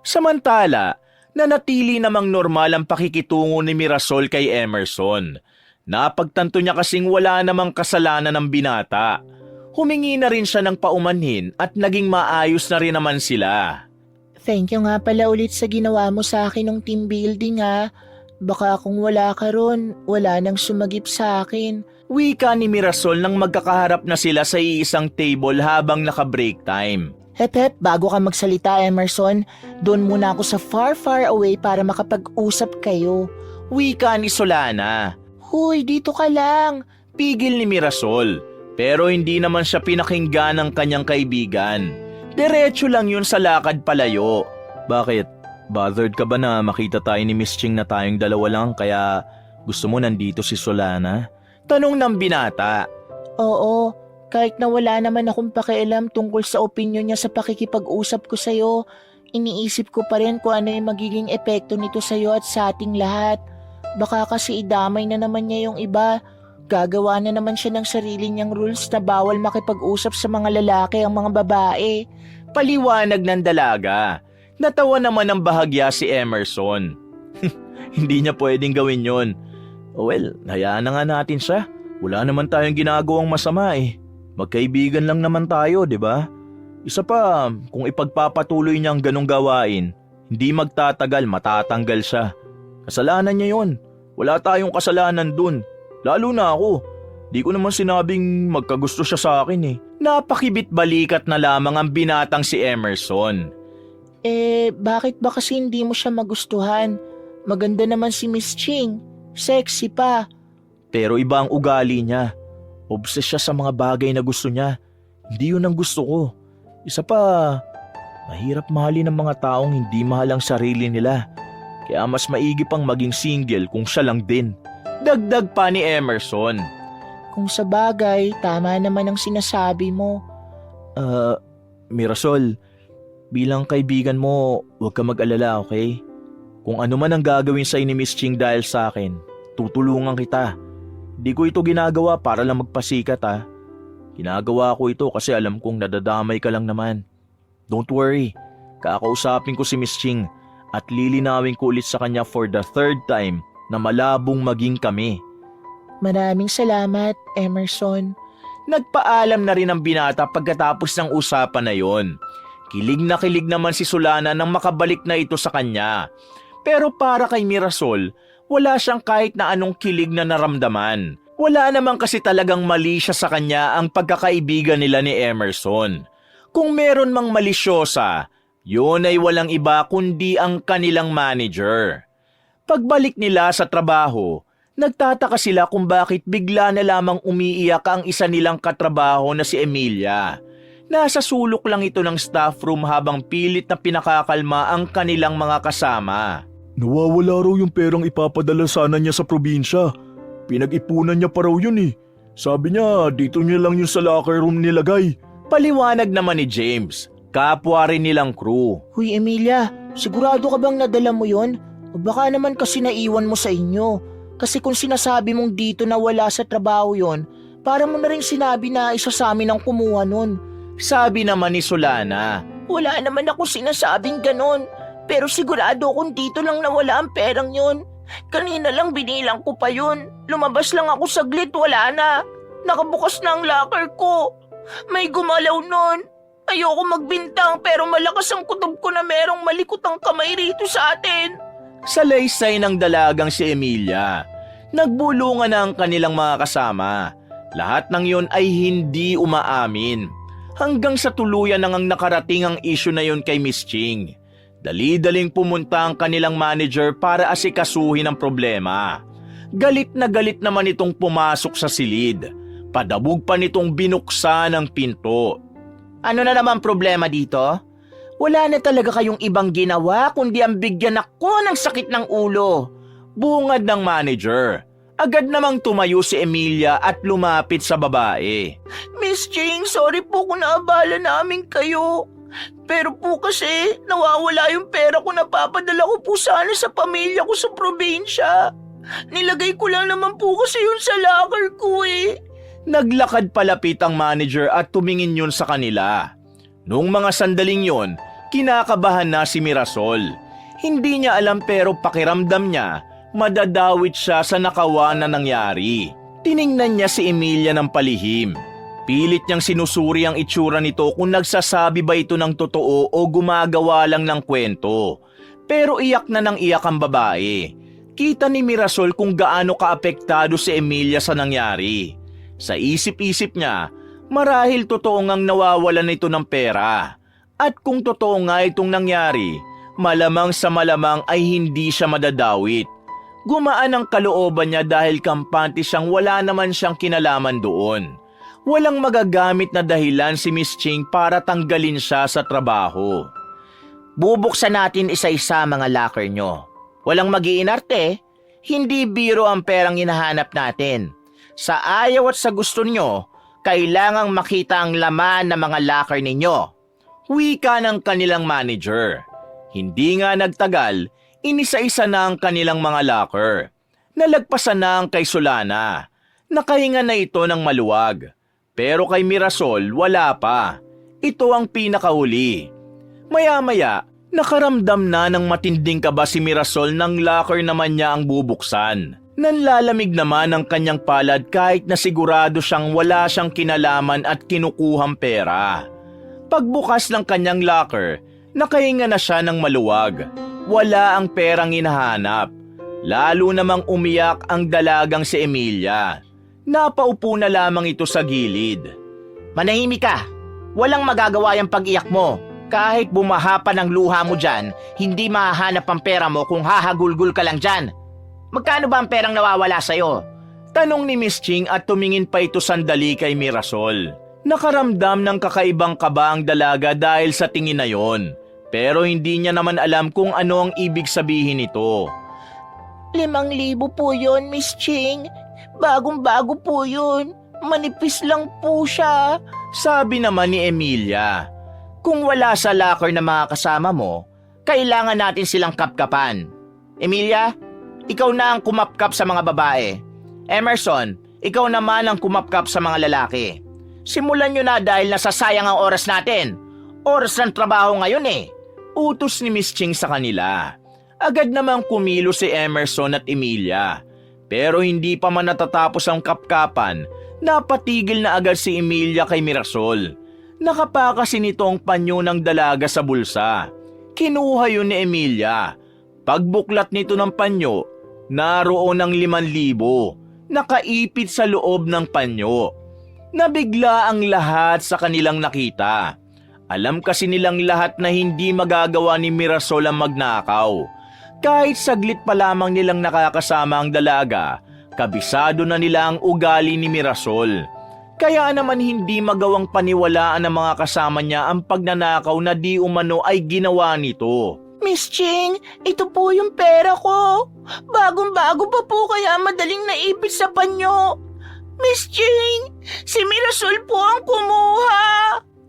Samantala, nanatili namang normal ang pakikitungo ni Mirasol kay Emerson. Napagtanto niya kasing wala namang kasalanan ng binata. Humingi na rin siya ng paumanhin at naging maayos na rin naman sila. Thank you nga pala ulit sa ginawa mo sa akin ng team building ha. Baka kung wala ka ron, wala nang sumagip sa akin. Wika ni Mirasol nang magkakaharap na sila sa iisang table habang naka-break time. Hep, bago ka magsalita Emerson, doon muna ako sa far away para makapag-usap kayo. Wika ni Solana. Huy, dito ka lang. Pigil ni Mirasol. Pero hindi naman siya pinakinggan ng kanyang kaibigan. Diretso lang yun sa lakad palayo. Bakit? Bothered ka ba na makita tayo ni Miss Ching na tayong dalawa lang kaya gusto mo nandito si Solana? Tanong ng binata. Oo, kahit na wala naman akong pakialam tungkol sa opinyon niya sa pakikipag-usap ko sa'yo, iniisip ko pa rin kung ano yung magiging epekto nito sa'yo at sa ating lahat. Baka kasi idamay na naman niya yung iba. Gagawa na naman siya ng sarili niyang rules na bawal makipag-usap sa mga lalaki ang mga babae. Paliwanag ng dalaga. Natawa naman ng bahagya si Emerson. Hindi niya pwedeng gawin yon. Well, hayaan na nga natin siya. Wala naman tayong ginagawang masama eh. Magkaibigan lang naman tayo, di ba? Isa pa, kung ipagpapatuloy niyang ganong gawain, hindi magtatagal, matatanggal siya. Kasalanan niya yon. Wala tayong kasalanan dun. Lalo na ako. Di ko naman sinabing magkagusto siya sa akin eh. Napakibit balikat na lamang ang binatang si Emerson. Bakit ba kasi hindi mo siya magustuhan? Maganda naman si Miss Ching. Sexy pa. Pero iba ang ugali niya. Obsessed siya sa mga bagay na gusto niya. Hindi yun ang gusto ko. Isa pa, mahirap mahalin ng mga taong hindi mahal ang sarili nila. Kaya mas maigi pang maging single kung siya lang din. Dagdag pa ni Emerson. Kung sa bagay, tama naman ang sinasabi mo. Mirasol, bilang kaibigan mo, huwag ka mag-alala, okay? Kung ano man ang gagawin sa ni Miss Ching dahil sa akin, tutulungan kita. Di ko ito ginagawa para lang magpasikat ha. Ginagawa ko ito kasi alam kong nadadamay ka lang naman. Don't worry, kakausapin ko si Miss Ching at lilinawin ko ulit sa kanya for the third time na malabong maging kami. Maraming salamat, Emerson. Nagpaalam na rin ang binata pagkatapos ng usapan na yon. Kilig naman si Solana nang makabalik na ito sa kanya. Pero para kay Mirasol, wala siyang kahit na anong kilig na naramdaman. Wala naman kasi talagang mali siya sa kanya ang pagkakaibigan nila ni Emerson. Kung meron mang malisyosa, yun ay walang iba kundi ang kanilang manager. Pagbalik nila sa trabaho, nagtataka sila kung bakit bigla na lamang umiiyak ang isa nilang katrabaho na si Emilia. Nasa sulok lang ito ng staff room habang pilit na pinakakalma ang kanilang mga kasama. Nawawala raw yung perang ipapadala sana niya sa probinsya. Pinag-ipunan niya pa raw yun eh. Sabi niya dito niya lang yun sa locker room nilagay. Paliwanag naman ni James, kapwa rin nilang crew. Huy Emilia, sigurado ka bang nadala mo yon? O baka naman kasi naiwan mo sa inyo. Kasi kung sinasabi mong dito na wala sa trabaho yon, para mo na rin sinabi na isa sa amin ang kumuha nun. Sabi naman ni Solana. Wala naman ako sinasabing ganon. Pero sigurado akong dito lang nawala ang perang yun. Kanina lang binilang ko pa yun. Lumabas lang ako saglit, wala na. Nakabukas na ang locker ko. May gumalaw nun. Ayoko magbintang pero malakas ang kutob ko na merong malikotang kamay rito sa atin. Salaysay ng dalagang si Emilia. Nagbulungan na ang kanilang mga kasama. Lahat ng yon ay hindi umaamin. Hanggang sa tuluyan nang nakarating ang issue na yon kay Miss Ching. Dali-daling pumunta ang kanilang manager para asikasuhin ang problema. Galit na galit naman itong pumasok sa silid. Padabog pa nitong binuksan ang pinto. Ano na naman problema dito? Wala na talaga kayong ibang ginawa kundi ang bigyan ako ng sakit ng ulo. Bungad ng manager. Agad namang tumayo si Emilia at lumapit sa babae. Miss Ching, sorry po kung naabala namin kayo. Pero po kasi nawawala yung pera ko, napapadala ko po sana sa pamilya ko sa probinsya. Nilagay ko lang naman po kasi yun sa locker ko eh. Naglakad palapit ang manager at tumingin yun sa kanila. Noong mga sandaling yon, kinakabahan na si Mirasol. Hindi niya alam pero pakiramdam niya, madadawit siya sa nakawa na nangyari. Tiningnan niya si Emilia ng palihim. Pilit niyang sinusuri ang itsura nito kung nagsasabi ba ito ng totoo o gumagawa lang ng kwento. Pero iyak na nang iyak ang babae. Kita ni Mirasol kung gaano kaapektado si Emilia sa nangyari. Sa isip-isip niya, marahil totoo ngang nawawalan ito ng pera. At kung totoo nga itong nangyari, malamang sa malamang ay hindi siya madadawit. Gumaan ang kalooban niya dahil kampante siyang wala naman siyang kinalaman doon. Walang magagamit na dahilan si Miss Ching para tanggalin siya sa trabaho. Bubuksan natin isa-isa mga locker nyo. Walang mag-iinarte, hindi biro ang perang hinahanap natin. Sa ayaw at sa gusto nyo, kailangang makita ang laman ng mga locker ninyo. Wika ng kanilang manager. Hindi nga nagtagal, inisa-isa na ang kanilang mga locker. Nalagpasan na ang kay Solana. Nakahinga na ito ng maluwag. Pero kay Mirasol, wala pa. Ito ang pinakahuli. Maya-maya, nakaramdam na ng matinding kaba si Mirasol nang locker naman niya ang bubuksan. Nanlalamig naman ang kanyang palad kahit na sigurado siyang wala siyang kinalaman at kinukuhang pera. Pagbukas ng kanyang locker, nakahinga na siya ng maluwag. Wala ang perang hinahanap. Lalo namang umiyak ang dalagang si Emilia. Napaupo na lamang ito sa gilid. Manahimik ka. Walang magagawa yung pag-iyak mo. Kahit bumaha pa ng luha mo dyan, hindi mahahanap ang pera mo kung hahagulgul ka lang dyan. Magkano ba ang perang nawawala sa'yo? Tanong ni Miss Ching at tumingin pa ito sandali kay Mirasol. Nakaramdam ng kakaibang kaba ang dalaga dahil sa tingin na yon. Pero hindi niya naman alam kung ano ang ibig sabihin nito. 5,000 po yun, Miss Ching. Bagong-bago po yun. Manipis lang po siya. Sabi naman ni Emilia. Kung wala sa locker na mga kasama mo, kailangan natin silang kapkapan. Emilia, ikaw na ang kumapkap sa mga babae. Emerson, ikaw naman ang kumapkap sa mga lalaki. Simulan nyo na dahil nasasayang ang oras natin. Oras ng trabaho ngayon eh. Utos ni Miss Ching sa kanila. Agad namang kumilo si Emerson at Emilia. Pero hindi pa man natatapos ang kapkapan, napatigil na agad si Emilia kay Mirasol. Nakapakasin nito ang panyo ng dalaga sa bulsa. Kinuha yun ni Emilia. Pagbuklat nito ng panyo, naroon ang 5,000. Nakaipit sa loob ng panyo. Nabigla ang lahat sa kanilang nakita. Alam kasi nilang lahat na hindi magagawa ni Mirasol ang magnakaw. Kahit saglit pa lamang nilang nakakasama ang dalaga, kabisado na nila ang ugali ni Mirasol. Kaya naman hindi magawang paniwalaan ng mga kasama niya ang pagnanakaw na di umano ay ginawa nito. Miss Ching, ito po yung pera ko. Bagong-bago pa po kaya madaling naipit sa panyo. Miss Ching, si Mirasol po ang kumuha.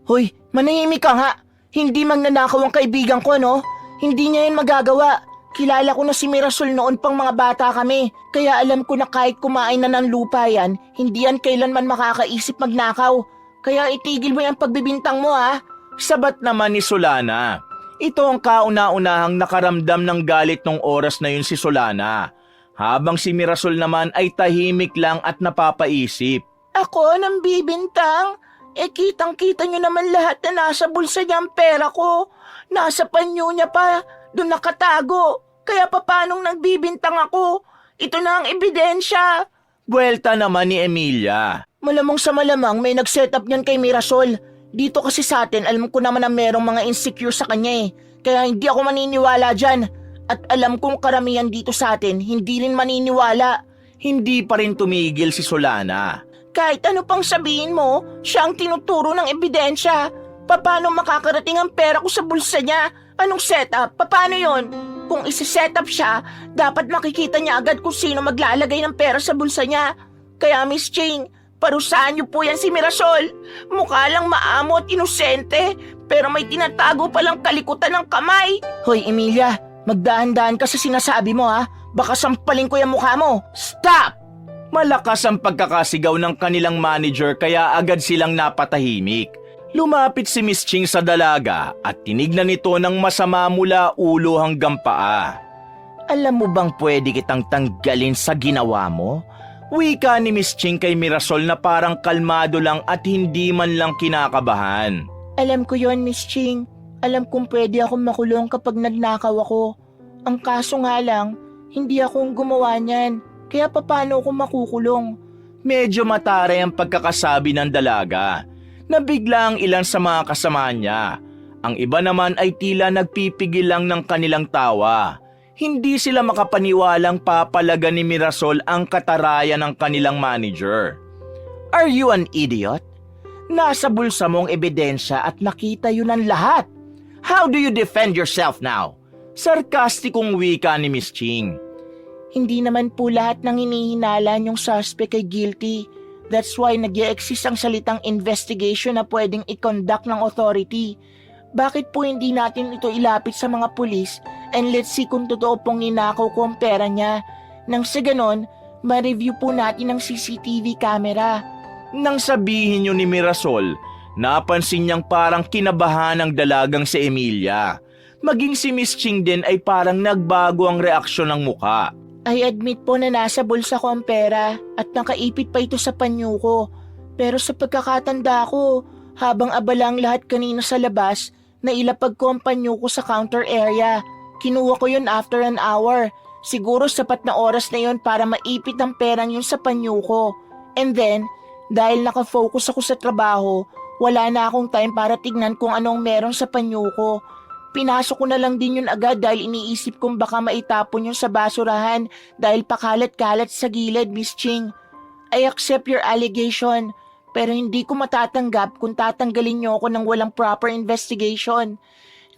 Hoy, manahimik ka nga. Hindi magnanakaw ang kaibigan ko, no? Hindi niya yun magagawa. Kilala ko na si Mirasol noon pang mga bata kami. Kaya alam ko na kahit kumain na ng lupa yan, hindi yan kailanman makakaisip magnakaw. Kaya itigil mo yung pagbibintang mo, ha? Sabat naman ni Solana. Ito ang kauna-unahang nakaramdam ng galit nung oras na yun si Solana, habang si Mirasol naman ay tahimik lang at napapaisip. Ako nang bibintang? Kitang-kita niyo naman lahat na nasa bulsa niya ang pera ko. Nasa panyo niya pa, doon nakatago. Kaya papanong nagbibintang ako? Ito na ang ebidensya. Buwelta naman ni Emilia. Malamang sa malamang may nag-set up niyan kay Mirasol. Dito kasi sa atin, alam ko naman na merong mga insecure sa kanya eh. Kaya hindi ako maniniwala dyan. At alam kong karamihan dito sa atin, hindi rin maniniwala. Hindi pa rin tumigil si Solana. Kahit ano pang sabihin mo, siya ang tinuturo ng ebidensya. Paano makakarating ang pera ko sa bulsa niya? Anong setup? Paano yon? Kung isi-setup siya, dapat makikita niya agad kung sino maglalagay ng pera sa bulsa niya. Kaya Miss Ching, parusahan niyo po yan si Mirasol. Mukha lang maamo at inosente, pero may tinatago palang kalikutan ng kamay. Hoy Emilia, magdahan-dahan ka sa sinasabi mo ha. Baka sampalin ko yung mukha mo. Stop! Malakas ang pagkakasigaw ng kanilang manager kaya agad silang napatahimik. Lumapit si Miss Ching sa dalaga at tinignan ito ng masama mula ulo hanggang paa. Alam mo bang pwede kitang tanggalin sa ginawa mo? Wika ni Miss Ching kay Mirasol na parang kalmado lang at hindi man lang kinakabahan. Alam ko yon, Miss Ching. Alam kong pwede akong makulong kapag nagnakaw ako. Ang kaso nga lang, hindi akong gumawa niyan. Kaya paano ako makukulong? Medyo mataray ang pagkakasabi ng dalaga. Nabigla ang ilan sa mga kasama niya. Ang iba naman ay tila nagpipigil lang ng kanilang tawa. Hindi sila makapaniwalang papalagan ni Mirasol ang katarayan ng kanilang manager. Are you an idiot? Nasa bulsa mong ebidensya at nakita yun ang lahat. How do you defend yourself now? Sarkastikong wika ni Miss Ching. Hindi naman po lahat ng hinihinala niyong suspect ay guilty. That's why nag-i-exist ang salitang investigation na pwedeng i-conduct ng authority. Bakit po hindi natin ito ilapit sa mga pulis and let's see kung totoo pong ninakaw ko ang pera niya. Nang sa ganon, ma-review po natin ang CCTV camera. Nang sabihin niyo ni Mirasol, napansin niyang parang kinabahan ang dalagang si Emilia. Maging si Miss Ching din ay parang nagbago ang reaksyon ng muka. I admit po na nasa bulsa ko ang pera at nakaipit pa ito sa panyo ko. Pero sa pagkakatanda ko, habang abala ang lahat kanina sa labas, nailapag ko ang panyo ko sa counter area. Kinuha ko yun after an hour. Siguro sapat na oras na yun para maipit ang perang yun sa panyo ko. And then, dahil nakafocus ako sa trabaho, wala na akong time para tignan kung anong meron sa panyo ko. Pinasok ko na lang din yun agad dahil iniisip kong baka maitapon yun sa basurahan dahil pakalat-kalat sa gilid, Miss Ching. I accept your allegation, pero hindi ko matatanggap kung tatanggalin niyo ako ng walang proper investigation.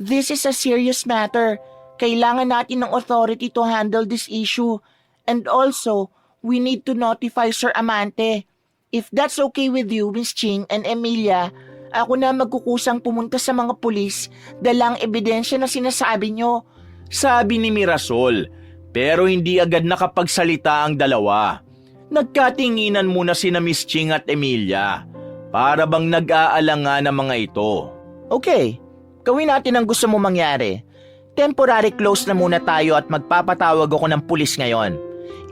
This is a serious matter. Kailangan natin ng authority to handle this issue. And also, we need to notify Sir Amante. If that's okay with you, Miss Ching and Emilia, ako na magkukusang pumunta sa mga pulis, dalang ebidensya na sinasabi nyo. Sabi ni Mirasol, pero hindi agad nakapagsalita ang dalawa. Nagkatinginan muna sina Miss Ching at Emilia, para bang nag-aalangan ng mga ito. Okay, gawin natin ang gusto mo mangyari. Temporary close na muna tayo at magpapatawag ako ng pulis ngayon.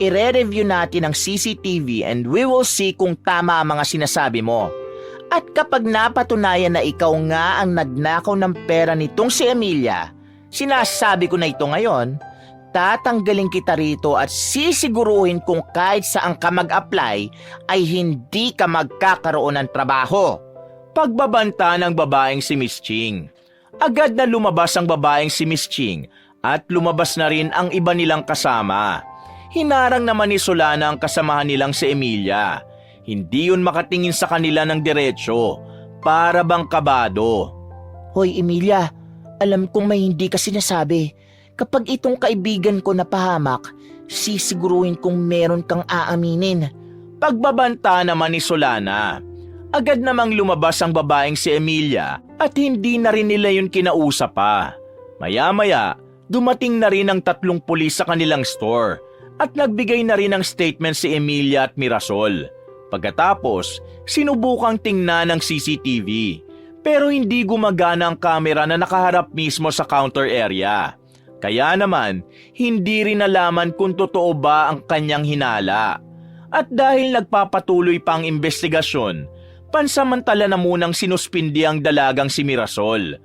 Ire-review natin ang CCTV and we will see kung tama ang mga sinasabi mo. At kapag napatunayan na ikaw nga ang nagnakaw ng pera nitong si Emilia, sinasabi ko na ito ngayon, tatanggalin kita rito at sisiguruhin kung kahit saan ka mag-apply ay hindi ka magkakaroon ng trabaho. Pagbabanta ng babaeng si Miss Ching. Agad na lumabas ang babaeng si Miss Ching at lumabas na rin ang iba nilang kasama. Hinarang naman ni Solana ang kasamahan nilang si Emilia. Hindi yun makatingin sa kanila ng diretsyo, para bang kabado. Hoy Emilia, alam kong may hindi ka sinasabi. Kapag itong kaibigan ko napahamak, sisiguruhin kong meron kang aaminin. Pagbabanta naman ni Solana. Agad namang lumabas ang babaeng si Emilia at hindi na rin nila yun kinausap pa. Maya-maya, dumating na rin ang 3 pulis sa kanilang store at nagbigay na rin ng statement si Emilia at Mirasol. Pagkatapos, sinubukang tingnan ng CCTV Pero hindi gumagana ang kamera na nakaharap mismo sa counter area. Kaya naman, hindi rin nalaman kung totoo ba ang kanyang hinala. At dahil nagpapatuloy pa ang investigasyon, pansamantala na munang sinuspindi ang dalagang si Mirasol.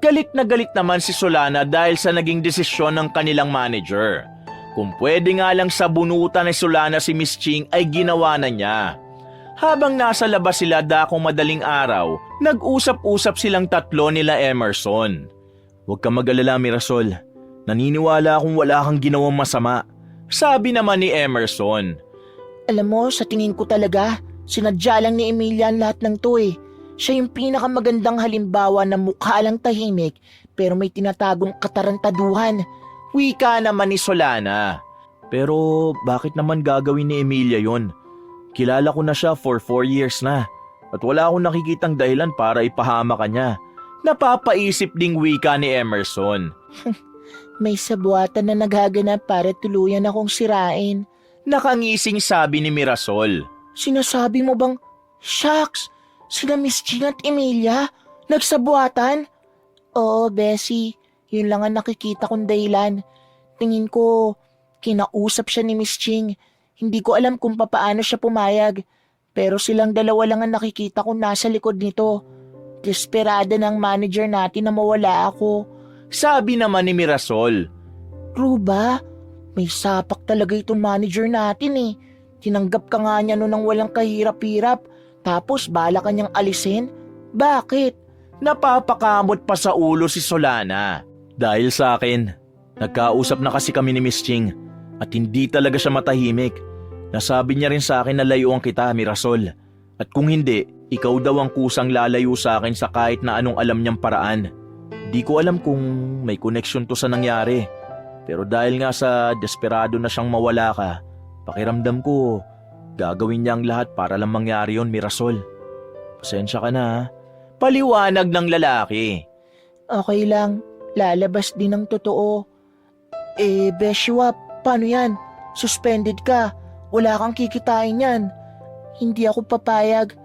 Galit na galit naman si Solana dahil sa naging desisyon ng kanilang manager. Kung pwede nga lang sabunutan ni Solana si Miss Ching ay ginawa na niya. Habang nasa labas sila dakong madaling araw, nag-usap-usap silang tatlo nila Emerson. Huwag kang mag-alala, Mirasol. Naniniwala akong wala kang ginawang masama. Sabi naman ni Emerson. Alam mo, sa tingin ko talaga, sinadya lang ni Emilia ang lahat ng to eh. Siya yung pinakamagandang halimbawa na mukha lang tahimik pero may tinatagong katarantaduhan. Wika naman ni Solana. Pero bakit naman gagawin ni Emilia yon? Kilala ko na siya for 4 years na at wala akong nakikitang dahilan para ipahama ka niya. Napapaisip ding wika ni Emerson. May sabuatan na naghaganap para tuluyan akong sirain. Nakangising sabi ni Mirasol. Sinasabi mo bang, shucks, sina Miss Ching at Emilia, nagsabuatan? Oo, Bessie, yun lang ang nakikita kong dahilan. Tingin ko, kinausap siya ni Miss Ching. Hindi ko alam kung papaano siya pumayag, pero silang dalawa lang ang nakikita kong nasa likod nito. Desperada ng manager natin na mawala ako. Sabi naman ni Mirasol. True ba? May sapak talaga itong manager natin eh. Tinanggap ka nga niya noon ng walang kahirap-hirap, tapos bala ka niyang alisin? Bakit? Napapakamot pa sa ulo si Solana. Dahil sa akin, nagkausap na kasi kami ni Miss Ching at hindi talaga siya matahimik. Nasabi niya rin sa akin na layuan kita, Mirasol. At kung hindi, ikaw daw ang kusang lalayo sa akin sa kahit na anong alam niyang paraan. Di ko alam kung may connection to sa nangyari. Pero dahil nga sa desperado na siyang mawala ka, pakiramdam ko, gagawin niya ang lahat para lang mangyari yon, Mirasol. Pasensya ka na ha. Paliwanag ng lalaki. Okay lang, lalabas din ng totoo. Beshua, paano yan? Suspended ka. Wala kang kikitain yan. Hindi ako papayag.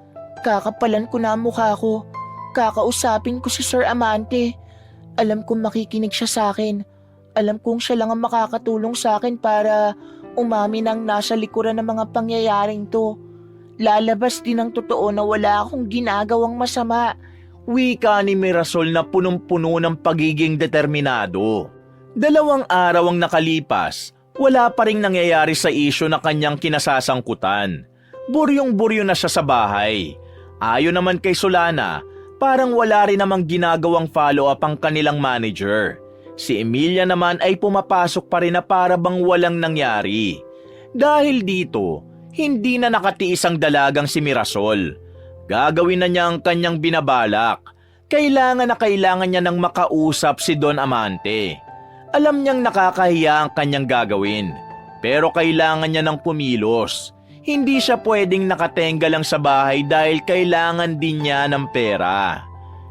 Kakapalan ko na ang mukha ko. Kakausapin ko si Sir Amante. Alam kong makikinig siya sa akin. Alam kong siya lang ang makakatulong sa akin para umamin ang nasa likuran ng mga pangyayaring to. Lalabas din ang totoo na wala akong ginagawang masama. Wika ni Mirasol na punong-puno ng pagiging determinado. 2 araw ang nakalipas, wala pa ring nangyayari sa isyu na kanyang kinasasangkutan. Buryong-buryo na siya sa bahay. Ayon naman kay Solana, parang wala rin namang ginagawang follow-up ang kanilang manager. Si Emilia naman ay pumapasok pa rin na para bang walang nangyari. Dahil dito, hindi na nakatiis ang dalagang si Mirasol. Gagawin na niya ang kanyang binabalak. Kailangan niya nang makausap si Don Amante. Alam niyang nakakahiya ang kanyang gagawin. Pero kailangan niya ng pumilos. Hindi siya pwedeng nakatenga lang sa bahay dahil kailangan din niya ng pera.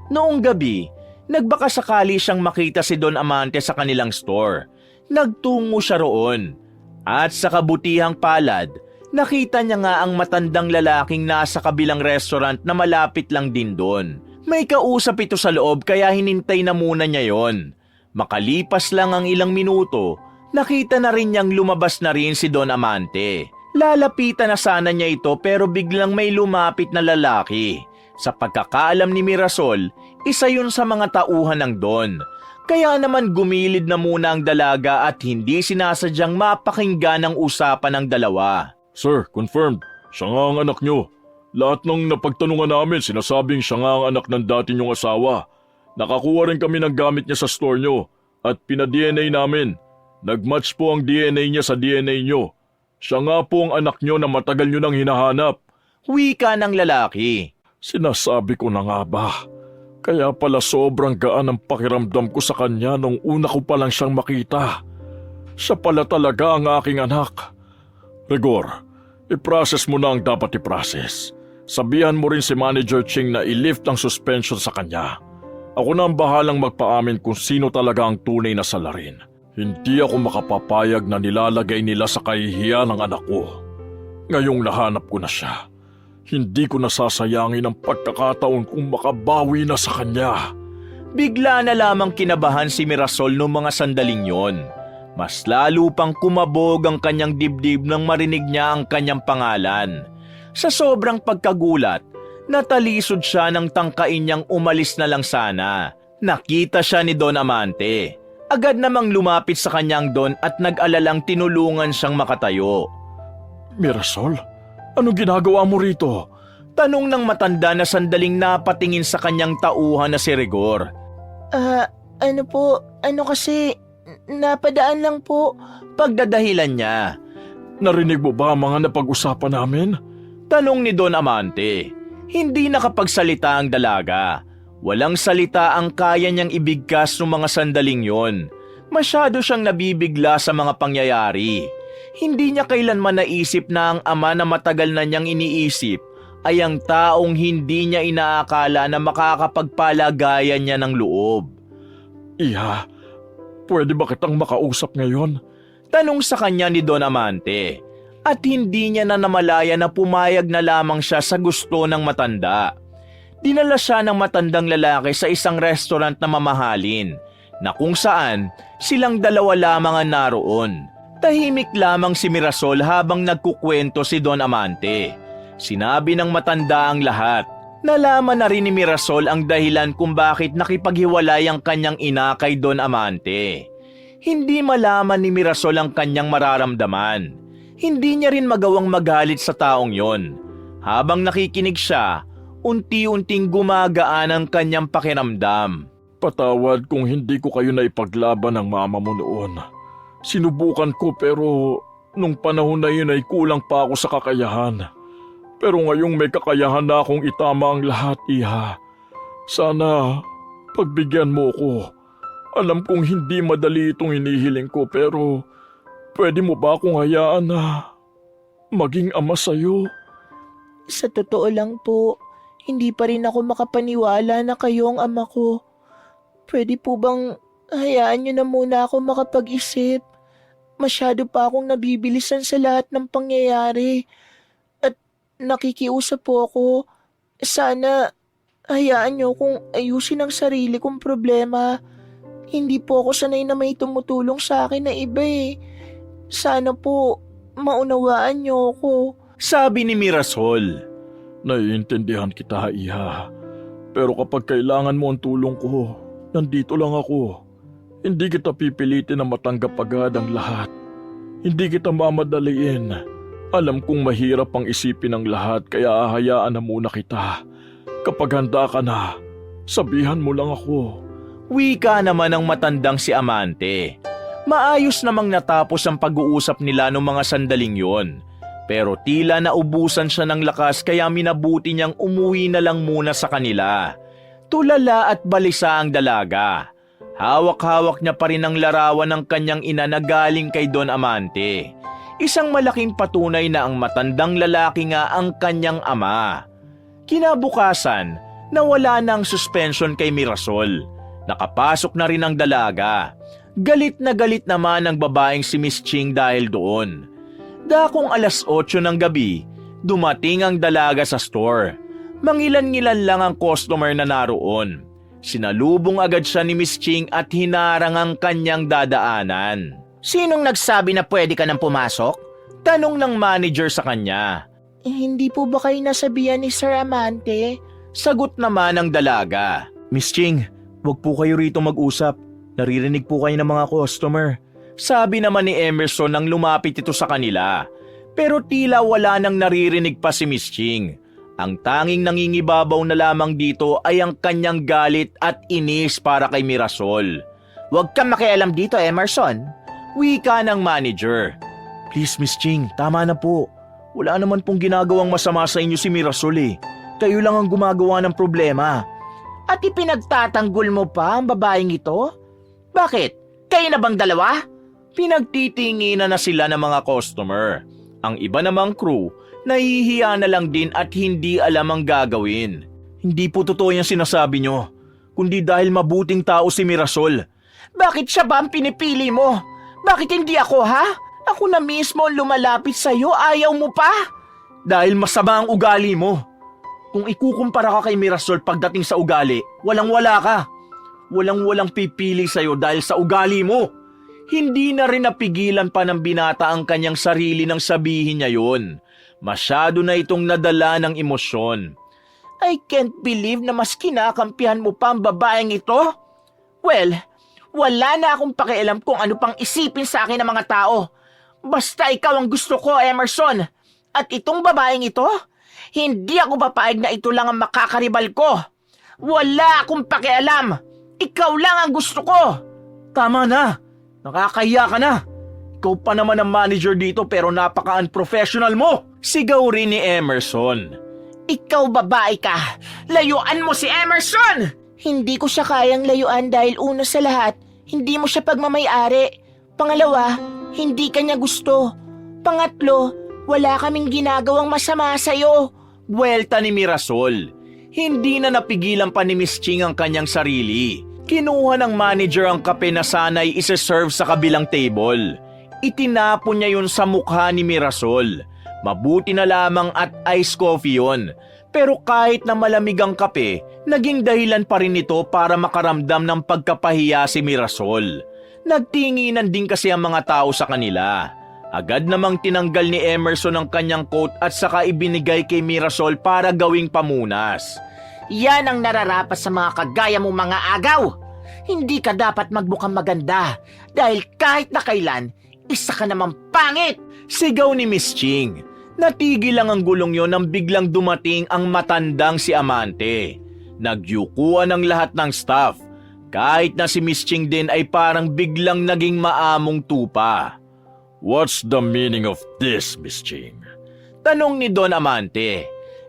Noong gabi, nagbaka sakali siyang makita si Don Amante sa kanilang store. Nagtungo siya roon. At sa kabutihang palad, nakita niya nga ang matandang lalaking nasa kabilang restaurant na malapit lang din doon. May kausap ito sa loob kaya hinintay na muna niya yon. Makalipas lang ang ilang minuto, nakita na rin niyang lumabas na rin si Don Amante. Lalapitan na sana niya ito pero biglang may lumapit na lalaki. Sa pagkakaalam ni Mirasol, isa yun sa mga tauhan ng Don. Kaya naman gumilid na muna ang dalaga at hindi sinasadyang mapakinggan ang usapan ng dalawa. Sir, confirmed. Siya nga ang anak nyo. Lahat ng napagtanungan namin sinasabing siya nga ang anak ng dati niyong asawa. Nakakuha rin kami ng gamit niya sa store nyo at pina-DNA namin. Nagmatch po ang DNA niya sa DNA nyo. Siya nga po ang anak nyo na matagal nyo nang hinahanap. Wika ng lalaki. Sinasabi ko na nga ba? Kaya pala sobrang gaan ang pakiramdam ko sa kanya nung una ko palang siyang makita. Siya pala talaga ang aking anak. Rigor, i-process mo na ang dapat i-process. Sabihan mo rin si Manager Ching na i-lift ang suspension sa kanya. Ako na ang bahalang magpaamin kung sino talaga ang tunay na salarin. Hindi ako makapapayag na nilalagay nila sa kahihiyan ng anak ko. Ngayong nahanap ko na siya, Hindi ko nasasayangin ang pagkakataon kung makabawi na sa kanya. Bigla na lamang kinabahan si Mirasol noong mga sandaling yon. Mas lalo pang kumabog ang kanyang dibdib nang marinig niya ang kanyang pangalan. Sa sobrang pagkagulat, natalisod siya nang tangkain niyang umalis na lang sana. Nakita siya ni Don Amante. Agad namang lumapit sa kanyang Don at nag-alalang tinulungan siyang makatayo. Mirasol, ano ginagawa mo rito? Tanong ng matanda na sandaling napatingin sa kanyang tauhan na si Rigor. Ano kasi, napadaan lang po. Pagdadahilan niya. Narinig mo ba ang mga napag-usapan namin? Tanong ni Don Amante. Hindi nakapagsalita ang dalaga. Walang salita ang kaya niyang ibigkas ng mga sandaling yon. Masyado siyang nabibigla sa mga pangyayari. Hindi niya kailanman naisip na ang ama na matagal na niyang iniisip ay ang taong hindi niya inaakala na makakapagpalagayan niya ng loob. Iha, pwede ba kitang makausap ngayon? Tanong sa kanya ni Don Amante. At hindi niya na namalaya na pumayag na lamang siya sa gusto ng matanda. Dinala siya ng matandang lalaki sa isang restaurant na mamahalin, na kung saan silang dalawa lamang ang naroon. Tahimik lamang si Mirasol habang nagkukwento si Don Amante. Sinabi ng matanda ang lahat. Nalaman na rin ni Mirasol ang dahilan kung bakit nakipaghiwalay ang kanyang ina kay Don Amante. Hindi malaman ni Mirasol ang kanyang mararamdaman. Hindi niya rin magawang magalit sa taong yon. Habang nakikinig siya, unti-unting gumagaan ang kanyang pakiramdam. Patawad kung hindi ko kayo naipaglaban ng mama mo noon. Sinubukan ko pero nung panahon na yun ay kulang pa ako sa kakayahan. Pero ngayong may kakayahan na akong itama ang lahat, Iha. Sana pagbigyan mo ko. Alam kong hindi madali itong hinihiling ko pero pwede mo ba akong hayaan na maging ama sa'yo? Sa totoo lang po, hindi pa rin ako makapaniwala na kayo ang ama ko. Pwede po bang hayaan niyo na muna ako makapag-isip? Masyado pa akong nabibilisan sa lahat ng pangyayari. At nakikiusap po ako. Sana hayaan niyo kung ayusin ang sarili kong problema. Hindi po ako sanay na may tumutulong sa akin na iba eh. Sana po maunawaan niyo ako. Sabi ni Mirasol. Naiintindihan kita, Iha. Pero kapag kailangan mo ang tulong ko, nandito lang ako. Hindi kita pipilitin na matanggap agad ang lahat. Hindi kita mamadaliin. Alam kong mahirap ang isipin ang lahat kaya hahayaan na muna kita. Kapag handa ka na, sabihan mo lang ako. Wika naman ng matandang si Amante. Maayos namang natapos ang pag-uusap nila noong mga sandaling yon. Pero tila naubusan siya ng lakas kaya minabuti niyang umuwi na lang muna sa kanila. Tulala at balisa ang dalaga. Hawak-hawak niya pa rin ang larawan ng kanyang ina na galing kay Don Amante. Isang malaking patunay na ang matandang lalaki nga ang kanyang ama. Kinabukasan, nawala na ang suspension kay Mirasol. Nakapasok na rin ang dalaga. Galit na galit naman ang babaeng si Miss Ching dahil doon. Dakong 8:00 ng gabi, dumating ang dalaga sa store. Mangilan-ngilan lang ang customer na naroon. Sinalubong agad siya ni Miss Ching at hinarang ang kanyang dadaanan. Sinong nagsabi na pwede ka nang pumasok? Tanong ng manager sa kanya. Hindi po ba kayo nasabihan ni Sir Amante? Sagot naman ng dalaga. Miss Ching, wag po kayo rito mag-usap. Naririnig po kayo ng mga customer. Sabi naman ni Emerson nang lumapit ito sa kanila. Pero tila wala nang naririnig pa si Miss Ching. Ang tanging nangingibabaw na lamang dito ay ang kanyang galit at inis para kay Mirasol. Huwag kang makialam dito, Emerson. Wika ng manager. Please Miss Ching, tama na po. Wala naman pong ginagawang masama sa inyo si Mirasol eh. Kayo lang ang gumagawa ng problema. At ipinagtatanggol mo pa ang babaeng ito? Bakit? Kayo na bang dalawa? Pinagtitinginan na sila ng mga customer. Ang iba namang crew, nahihiya na lang din at hindi alam ang gagawin. Hindi po totoo yung sinasabi nyo, kundi dahil mabuting tao si Mirasol. Bakit siya ba ang pinipili mo? Bakit hindi ako, ha? Ako na mismo ang lumalapit sa'yo, ayaw mo pa? Dahil masama ang ugali mo. Kung ikukumpara ka kay Mirasol pagdating sa ugali, walang-wala ka. Walang-walang pipili sa'yo dahil sa ugali mo. Hindi na rin napigilan pa ng binata ang kanyang sarili nang sabihin niya yun. Masyado na itong nadala ng emosyon. I can't believe na mas kinakampihan mo pa ang babaeng ito. Well, wala na akong pakialam kung ano pang isipin sa akin ng mga tao. Basta ikaw ang gusto ko, Emerson. At itong babaeng ito, hindi ako papayag na ito lang ang makakaribal ko. Wala akong pakialam. Ikaw lang ang gusto ko. Tama na. Nakakahiya ka na. Ikaw pa naman ang manager dito pero napaka-unprofessional mo. Sigaw rin ni Emerson. Ikaw babae ka. Layuan mo si Emerson! Hindi ko siya kayang layuan dahil una sa lahat, hindi mo siya pagmamay-ari. Pangalawa, hindi ka niya gusto. Pangatlo, wala kaming ginagawang masama sa'yo. Buwelta ni Mirasol. Hindi na napigilan pa ni Miss Ching ang kanyang sarili. Kinuha ng manager ang kape na sana'y isa-serve sa kabilang table. Itinapon niya yun sa mukha ni Mirasol. Mabuti na lamang at iced coffee yun. Pero kahit na malamig ang kape, naging dahilan pa rin ito para makaramdam ng pagkapahiya si Mirasol. Nagtinginan din kasi ang mga tao sa kanila. Agad namang tinanggal ni Emerson ang kanyang coat at saka ibinigay kay Mirasol para gawing pamunas. Yan ang nararapat sa mga kagaya mong mga agaw. Hindi ka dapat magmukhang maganda dahil kahit na kailan, isa ka namang pangit. Sigaw ni Miss Ching. Natigil lang ang gulong yon nang biglang dumating ang matandang si Amante. Nagyukuan ang lahat ng staff. Kahit na si Miss Ching din ay parang biglang naging maamong tupa. What's the meaning of this, Miss Ching? Tanong ni Don Amante.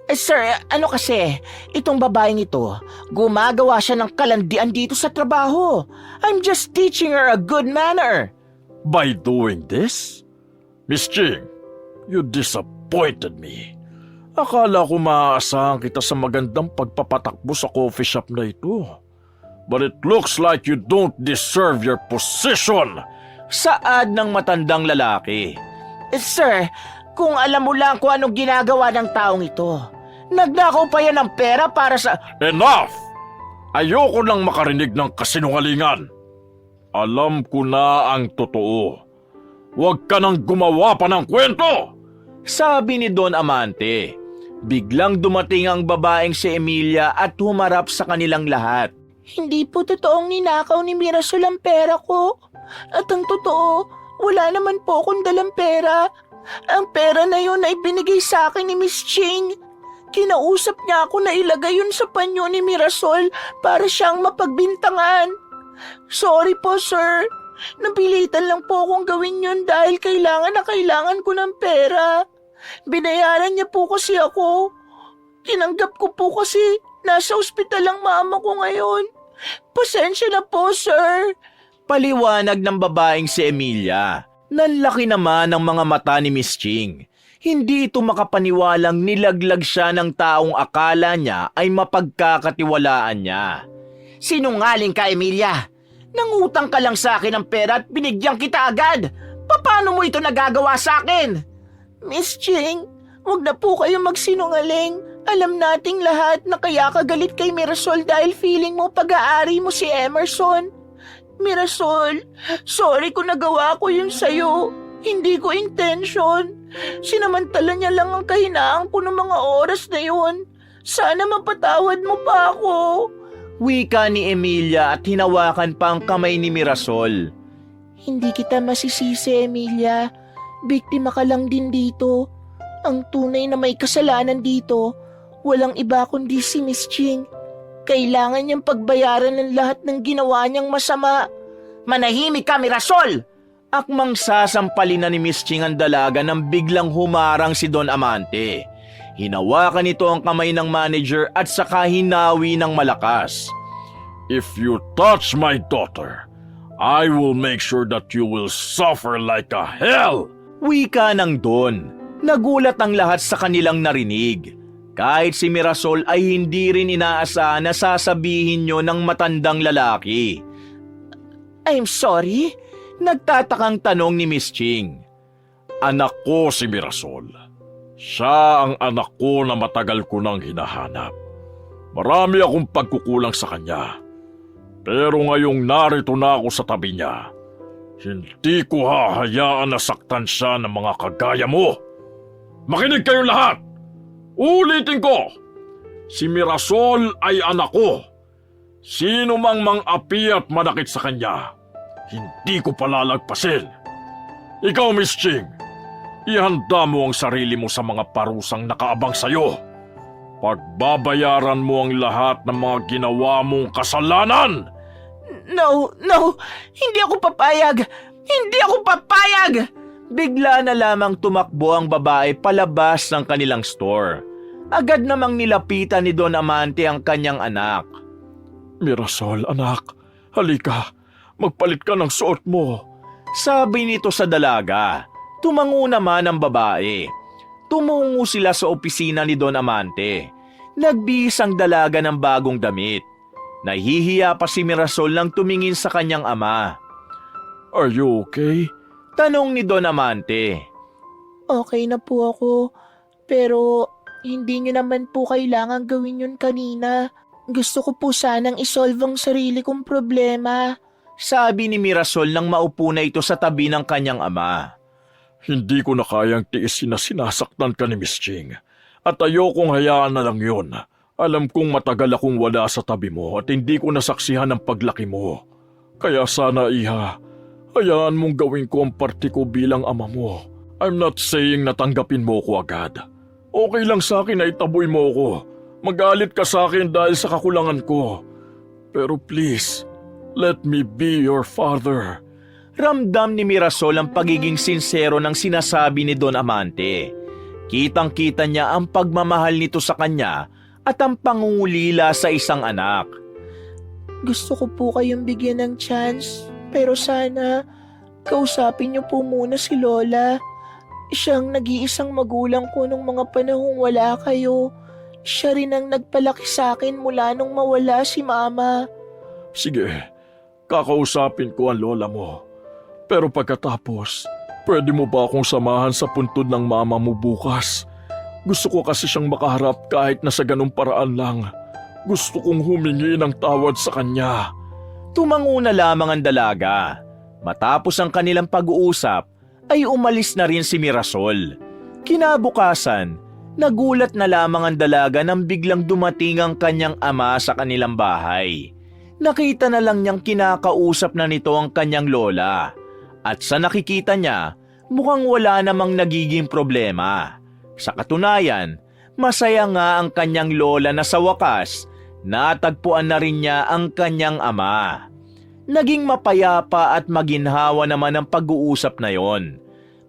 Sir, ano kasi, itong babaeng ito, gumagawa siya ng kalandian dito sa trabaho. I'm just teaching her a good manner. By doing this? Miss Ching, you disappointed me. Akala ko maaasahan kita sa magandang pagpapatakbo sa coffee shop na ito. But it looks like you don't deserve your position. Saad ng matandang lalaki. Sir, kung alam mo lang kung anong ginagawa ng taong ito, nagnakaw pa yan ng pera para sa... Enough! Ayoko nang makarinig ng kasinungalingan. Alam ko na ang totoo. Huwag ka nang gumawa pa ng kwento! Sabi ni Don Amante. Biglang dumating ang babaeng si Emilia at humarap sa kanilang lahat. Hindi po totoong ninakaw ni Mirasol ang pera ko. At ang totoo, wala naman po akong dalang pera. Ang pera na yun ay binigay sa akin ni Miss Ching. Kinausap niya ako na ilagay yun sa panyo ni Mirasol para siyang mapagbintangan. Sorry po, sir. Napilitan lang po akong gawin yun dahil kailangan na kailangan ko ng pera. Binayaran niya po kasi ako. Tinanggap ko po kasi nasa ospital ang mama ko ngayon. Pasensya na po, sir. Paliwanag ng babaeng si Emilia. Nanlaki naman ang mga mata ni Miss Ching. Hindi ito makapaniwalang nilaglag siya ng taong akala niya ay mapagkakatiwalaan niya. Sinungaling ka, Emilia. Nangutang ka lang sa akin ng pera at binigyan kita agad. Paano mo ito nagagawa sa akin? Miss Ching, huwag na po kayo magsinungaling. Alam nating lahat na kaya ka galit kay Mirasol dahil feeling mo pag-aari mo si Emerson. Mirasol, sorry kung nagawa ko yun sa'yo. Hindi ko intention. Sinamantala niya lang ang kahinaan ko ng mga oras na yun. Sana mapatawad mo pa ako. Wika ni Emilia at hinawakan pa ang kamay ni Mirasol. Hindi kita masisisi, Emilia. Biktima ka lang din dito. Ang tunay na may kasalanan dito, walang iba kundi si Miss Ching. Kailangan niyang pagbayaran ng lahat ng ginawa niyang masama. Manahimik ka, Mirasol! Akmang sasampalin na ni Miss Ching ang dalaga nang biglang humarang si Don Amante. Hinawakan nito ang kamay ng manager at saka hinawi ng malakas. If you touch my daughter, I will make sure that you will suffer like a hell! Wika ng Don. Nagulat ang lahat sa kanilang narinig. Kahit si Mirasol ay hindi rin inaasahan na sasabihin nyo ng matandang lalaki. I'm sorry? Nagtatakang tanong ni Miss Ching. Anak ko si Mirasol. Siya ang anak ko na matagal ko nang hinahanap. Marami akong pagkukulang sa kanya. Pero ngayong narito na ako sa tabi niya, hindi ko hahayaan na saktan siya ng mga kagaya mo. Makinig kayong lahat! Ulitin ko! Si Mirasol ay anak ko. Sino mang mang-api at manakit sa kanya, hindi ko palalagpasin. Ikaw, Miss Ching, ihanda mo ang sarili mo sa mga parusang nakaabang sa'yo. Pagbabayaran mo ang lahat ng mga ginawa mong kasalanan. No! Hindi ako papayag! Hindi ako papayag! Bigla na lamang tumakbo ang babae palabas ng kanilang store. Agad namang nilapitan ni Don Amante ang kanyang anak. Mirasol, anak, halika. Magpalit ka ng suot mo. Sabi nito sa dalaga. Tumango naman ang babae. Tumungo sila sa opisina ni Don Amante. Nagbihis ang dalaga ng bagong damit. Nahihiya pa si Mirasol nang tumingin sa kanyang ama. Are you okay? Tanong ni Don Amante. Okay na po ako, pero hindi niyo naman po kailangan gawin yun kanina. Gusto ko po sanang isolve ang sarili kong problema. Sabi ni Mirasol nang maupo na ito sa tabi ng kanyang ama. Hindi ko na kayang tiisin na sinasaktan ka ni Miss Ching. At ayokong hayaan na lang yun. Alam kong matagal akong wala sa tabi mo at hindi ko nasaksihan ang paglaki mo. Kaya sana, iha, hayaan mong gawin ko ang parte ko bilang ama mo. I'm not saying na tanggapin mo ko agad. Okay lang sa akin na itaboy mo ko. Magalit ka sa akin dahil sa kakulangan ko. Pero please, let me be your father. Ramdam ni Mirasol ang pagiging sinsero ng sinasabi ni Don Amante. Kitang-kita niya ang pagmamahal nito sa kanya at ang pangungulila sa isang anak. Gusto ko po kayong bigyan ng chance, pero sana kausapin niyo po muna si Lola. Siyang nag-iisang magulang ko nung mga panahong wala kayo. Siya rin ang nagpalaki sa akin mula nung mawala si Mama. Sige, kakausapin ko ang lola mo. Pero pagkatapos, pwede mo ba akong samahan sa puntod ng mama mo bukas? Gusto ko kasi siyang makaharap kahit na sa ganung paraan lang. Gusto kong humingi ng tawad sa kanya. Tumango na lamang ang dalaga. Matapos ang kanilang pag-uusap, ay umalis na rin si Mirasol. Kinabukasan, nagulat na lamang ang dalaga nang biglang dumating ang kanyang ama sa kanilang bahay. Nakita na lang niyang kinakausap na nito ang kanyang lola. At sa nakikita niya, mukhang wala namang nagiging problema. Sa katunayan, masaya nga ang kanyang lola na sa wakas, natagpuan na rin niya ang kanyang ama. Naging mapayapa at maginhawa naman ang pag-uusap na yon.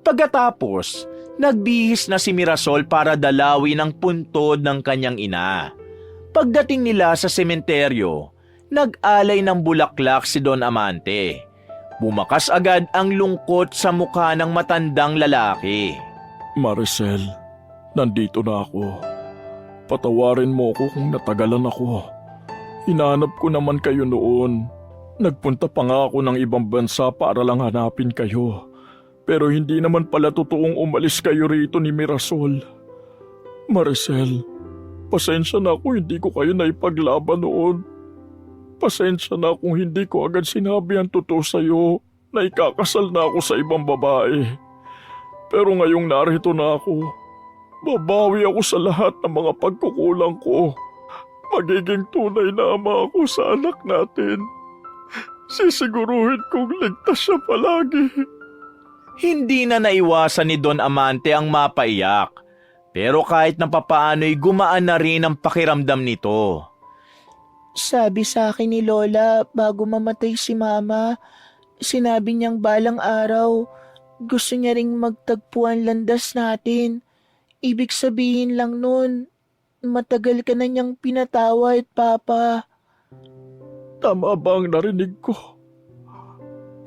Pagkatapos, nagbihis na si Mirasol para dalawin ang puntod ng kanyang ina. Pagdating nila sa sementeryo, nag-alay ng bulaklak si Don Amante. Bumakas agad ang lungkot sa mukha ng matandang lalaki. Maricel, nandito na ako. Patawarin mo ko kung natagalan ako. Hinanap ko naman kayo noon. Nagpunta pa nga ako ng ibang bansa para lang hanapin kayo. Pero hindi naman pala totoong umalis kayo rito ni Mirasol. Maricel, pasensya na kung hindi ko kayo naipaglaban noon. Pasensya na kung hindi ko agad sinabi ang totoo sa'yo na ikakasal na ako sa ibang babae. Pero ngayong narito na ako, babawi ako sa lahat ng mga pagkukulang ko. Magiging tunay na ama ako sa anak natin. Sisiguruhin kong ligtas siya palagi. Hindi na naiwasan ni Don Amante ang mapaiyak. Pero kahit na papaano'y gumaan na rin ang pakiramdam nito. Sabi sa akin ni Lola bago mamatay si Mama, sinabi niyang balang araw, gusto niya ring magtagpuan landas natin. Ibig sabihin lang nun, matagal ka na niyang pinatawad, Papa. Tama ba ang narinig ko?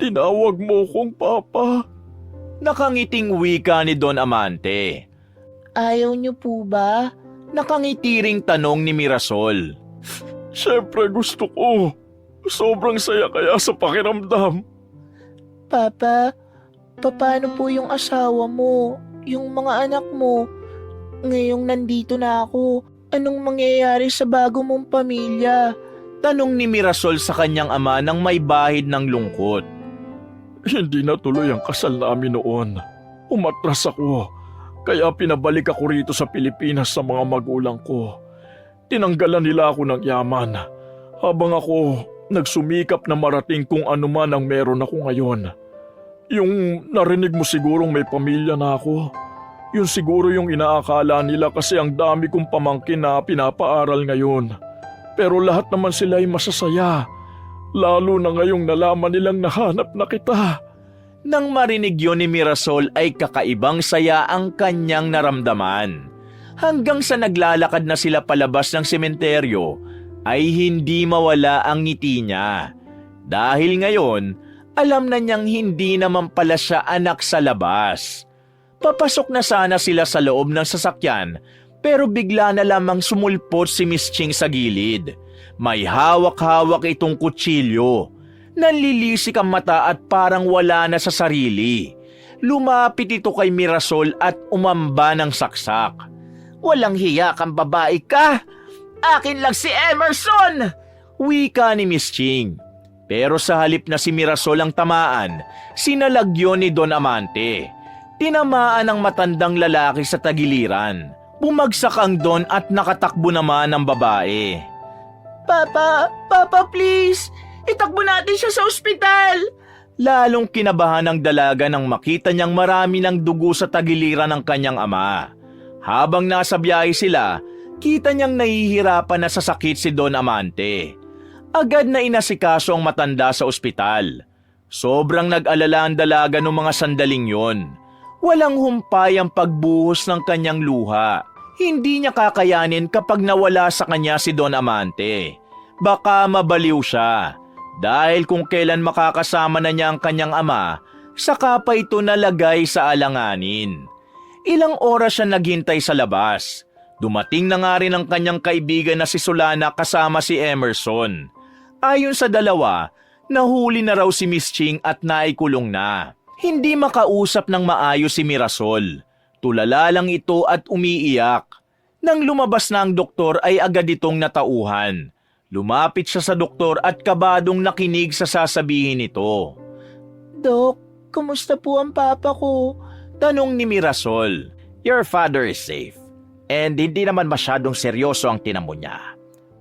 Tinawag mo kong Papa. Nakangiting wika ni Don Amante. Ayaw niyo po ba? Nakangitiring tanong ni Mirasol. Siyempre gusto ko. Sobrang saya kaya sa pakiramdam. Papa, paano po yung asawa mo, yung mga anak mo? ngayong nandito na ako, anong mangyayari sa bago mong pamilya? Tanong ni Mirasol sa kanyang ama nang may bahid ng lungkot. Hindi na tuloy ang kasal namin noon. Umatras ako, kaya pinabalik ako rito sa Pilipinas sa mga magulang ko. Tinanggalan nila ako ng yaman, habang ako nagsumikap na marating kung ano man ang meron ako ngayon. Yung narinig mo sigurong may pamilya na ako. Yun siguro yung inaakala nila kasi ang dami kong pamangkin na pinapaaral ngayon. Pero lahat naman sila ay masasaya. Lalo na ngayong nalaman nilang nahanap na kita. Nang marinig yun ni Mirasol ay kakaibang saya ang kanyang naramdaman. Hanggang sa naglalakad na sila palabas ng sementeryo ay hindi mawala ang ngiti niya. Dahil ngayon, alam na niyang hindi naman pala siya anak sa labas. Papasok na sana sila sa loob ng sasakyan pero bigla na lamang sumulpot si Miss Ching sa gilid. May hawak-hawak itong kutsilyo. Nanlilisik ang mata at parang wala na sa sarili. Lumapit ito kay Mirasol at umamba ng saksak. Walang hiya kang babae ka! Akin lang si Emerson! Wika ni Miss Ching. Pero sa halip na si Mirasol ang tamaan, sinalagyon ni Don Amante. Tinamaan ang matandang lalaki sa tagiliran. Bumagsak ang Don at nakatakbo naman ang babae. Papa please! Itakbo natin siya sa ospital! Lalong kinabahan ng dalaga nang makita niyang marami ng dugo sa tagiliran ng kanyang ama. Habang nasa biyahe sila, kita niyang nahihirapan na sa sakit si Don Amante. Agad na inasikaso ang matanda sa ospital. Sobrang nag-alala ang dalaga noong mga sandaling yon. Walang humpay ang pagbuhos ng kanyang luha. Hindi niya kakayanin kapag nawala sa kanya si Don Amante. Baka mabaliw siya. Dahil kung kailan makakasama na niya ang kanyang ama, saka pa ito nalagay sa alanganin. Ilang oras siya naghintay sa labas. Dumating na nga rin ang kanyang kaibigan na si Solana kasama si Emerson. Ayon sa dalawa, nahuli na raw si Miss Ching at naikulong na. Hindi makausap ng maayos si Mirasol. Tulala lang ito at umiiyak. Nang lumabas na ang doktor ay agad itong natauhan. Lumapit siya sa doktor at kabadong nakinig sa sasabihin nito. Dok, kumusta po ang papa ko? Tanong ni Mirasol. Your father is safe. And hindi naman masyadong seryoso ang tinamo niya.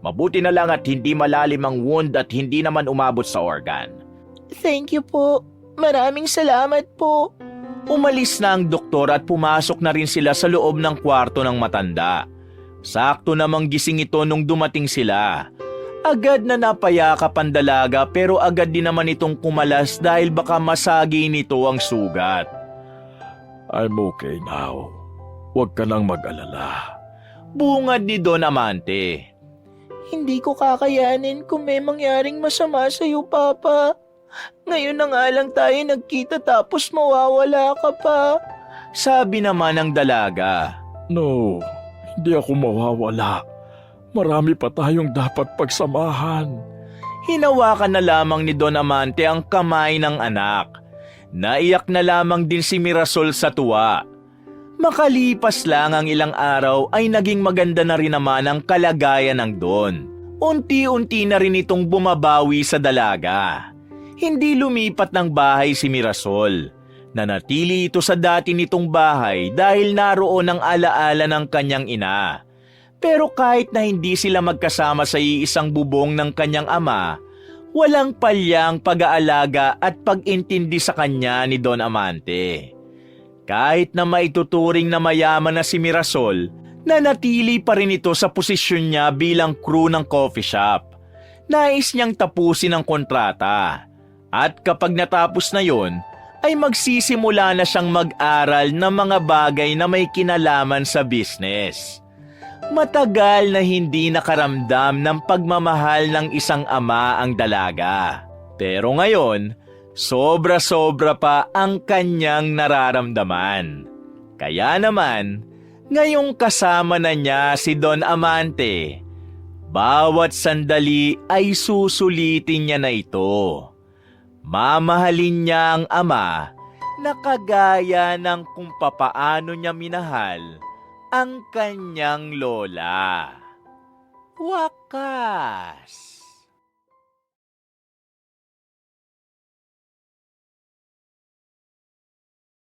Mabuti na lang at hindi malalim ang wound at hindi naman umabot sa organ. Thank you po. Maraming salamat po. Umalis na ang doktor at pumasok na rin sila sa loob ng kwarto ng matanda. Sakto namang gising ito nung dumating sila. Agad na napayakap ang dalaga pero agad din naman itong kumalas dahil baka masagi nito ang sugat. I'm okay now. Huwag ka nang mag-alala. Bungad ni Don Amante. Hindi ko kakayanin kung may mangyaring masama sa iyo, Papa. Ngayon na nga lang tayo nagkita tapos mawawala ka pa. Sabi naman ng dalaga. No, hindi ako mawawala. Marami pa tayong dapat pagsamahan. Hinawakan na lamang ni Don Amante ang kamay ng anak. Naiyak na lamang din si Mirasol sa tuwa. Makalipas lang ang ilang araw ay naging maganda na rin naman ang kalagayan ng Don. Unti-unti na rin itong bumabawi sa dalaga. Hindi lumipat ng bahay si Mirasol. Nanatili ito sa dati nitong bahay dahil naroon ang alaala ng kanyang ina. Pero kahit na hindi sila magkasama sa iisang bubong ng kanyang ama, walang palyang pag-aalaga at pag-intindi sa kanya ni Don Amante. Kahit na maituturing na mayaman na si Mirasol, nanatili pa rin ito sa posisyon niya bilang crew ng coffee shop. Nais niyang tapusin ang kontrata. At kapag natapos na yon, ay magsisimula na siyang mag-aral ng mga bagay na may kinalaman sa business. Matagal na hindi nakaramdam ng pagmamahal ng isang ama ang dalaga. Pero ngayon, sobra-sobra pa ang kanyang nararamdaman. Kaya naman, ngayong kasama na niya si Don Amante, bawat sandali ay susulitin niya na ito. Mamahalin niya ang ama na kagaya ng kung papaano niya minahal ang kanyang lola. Wakas!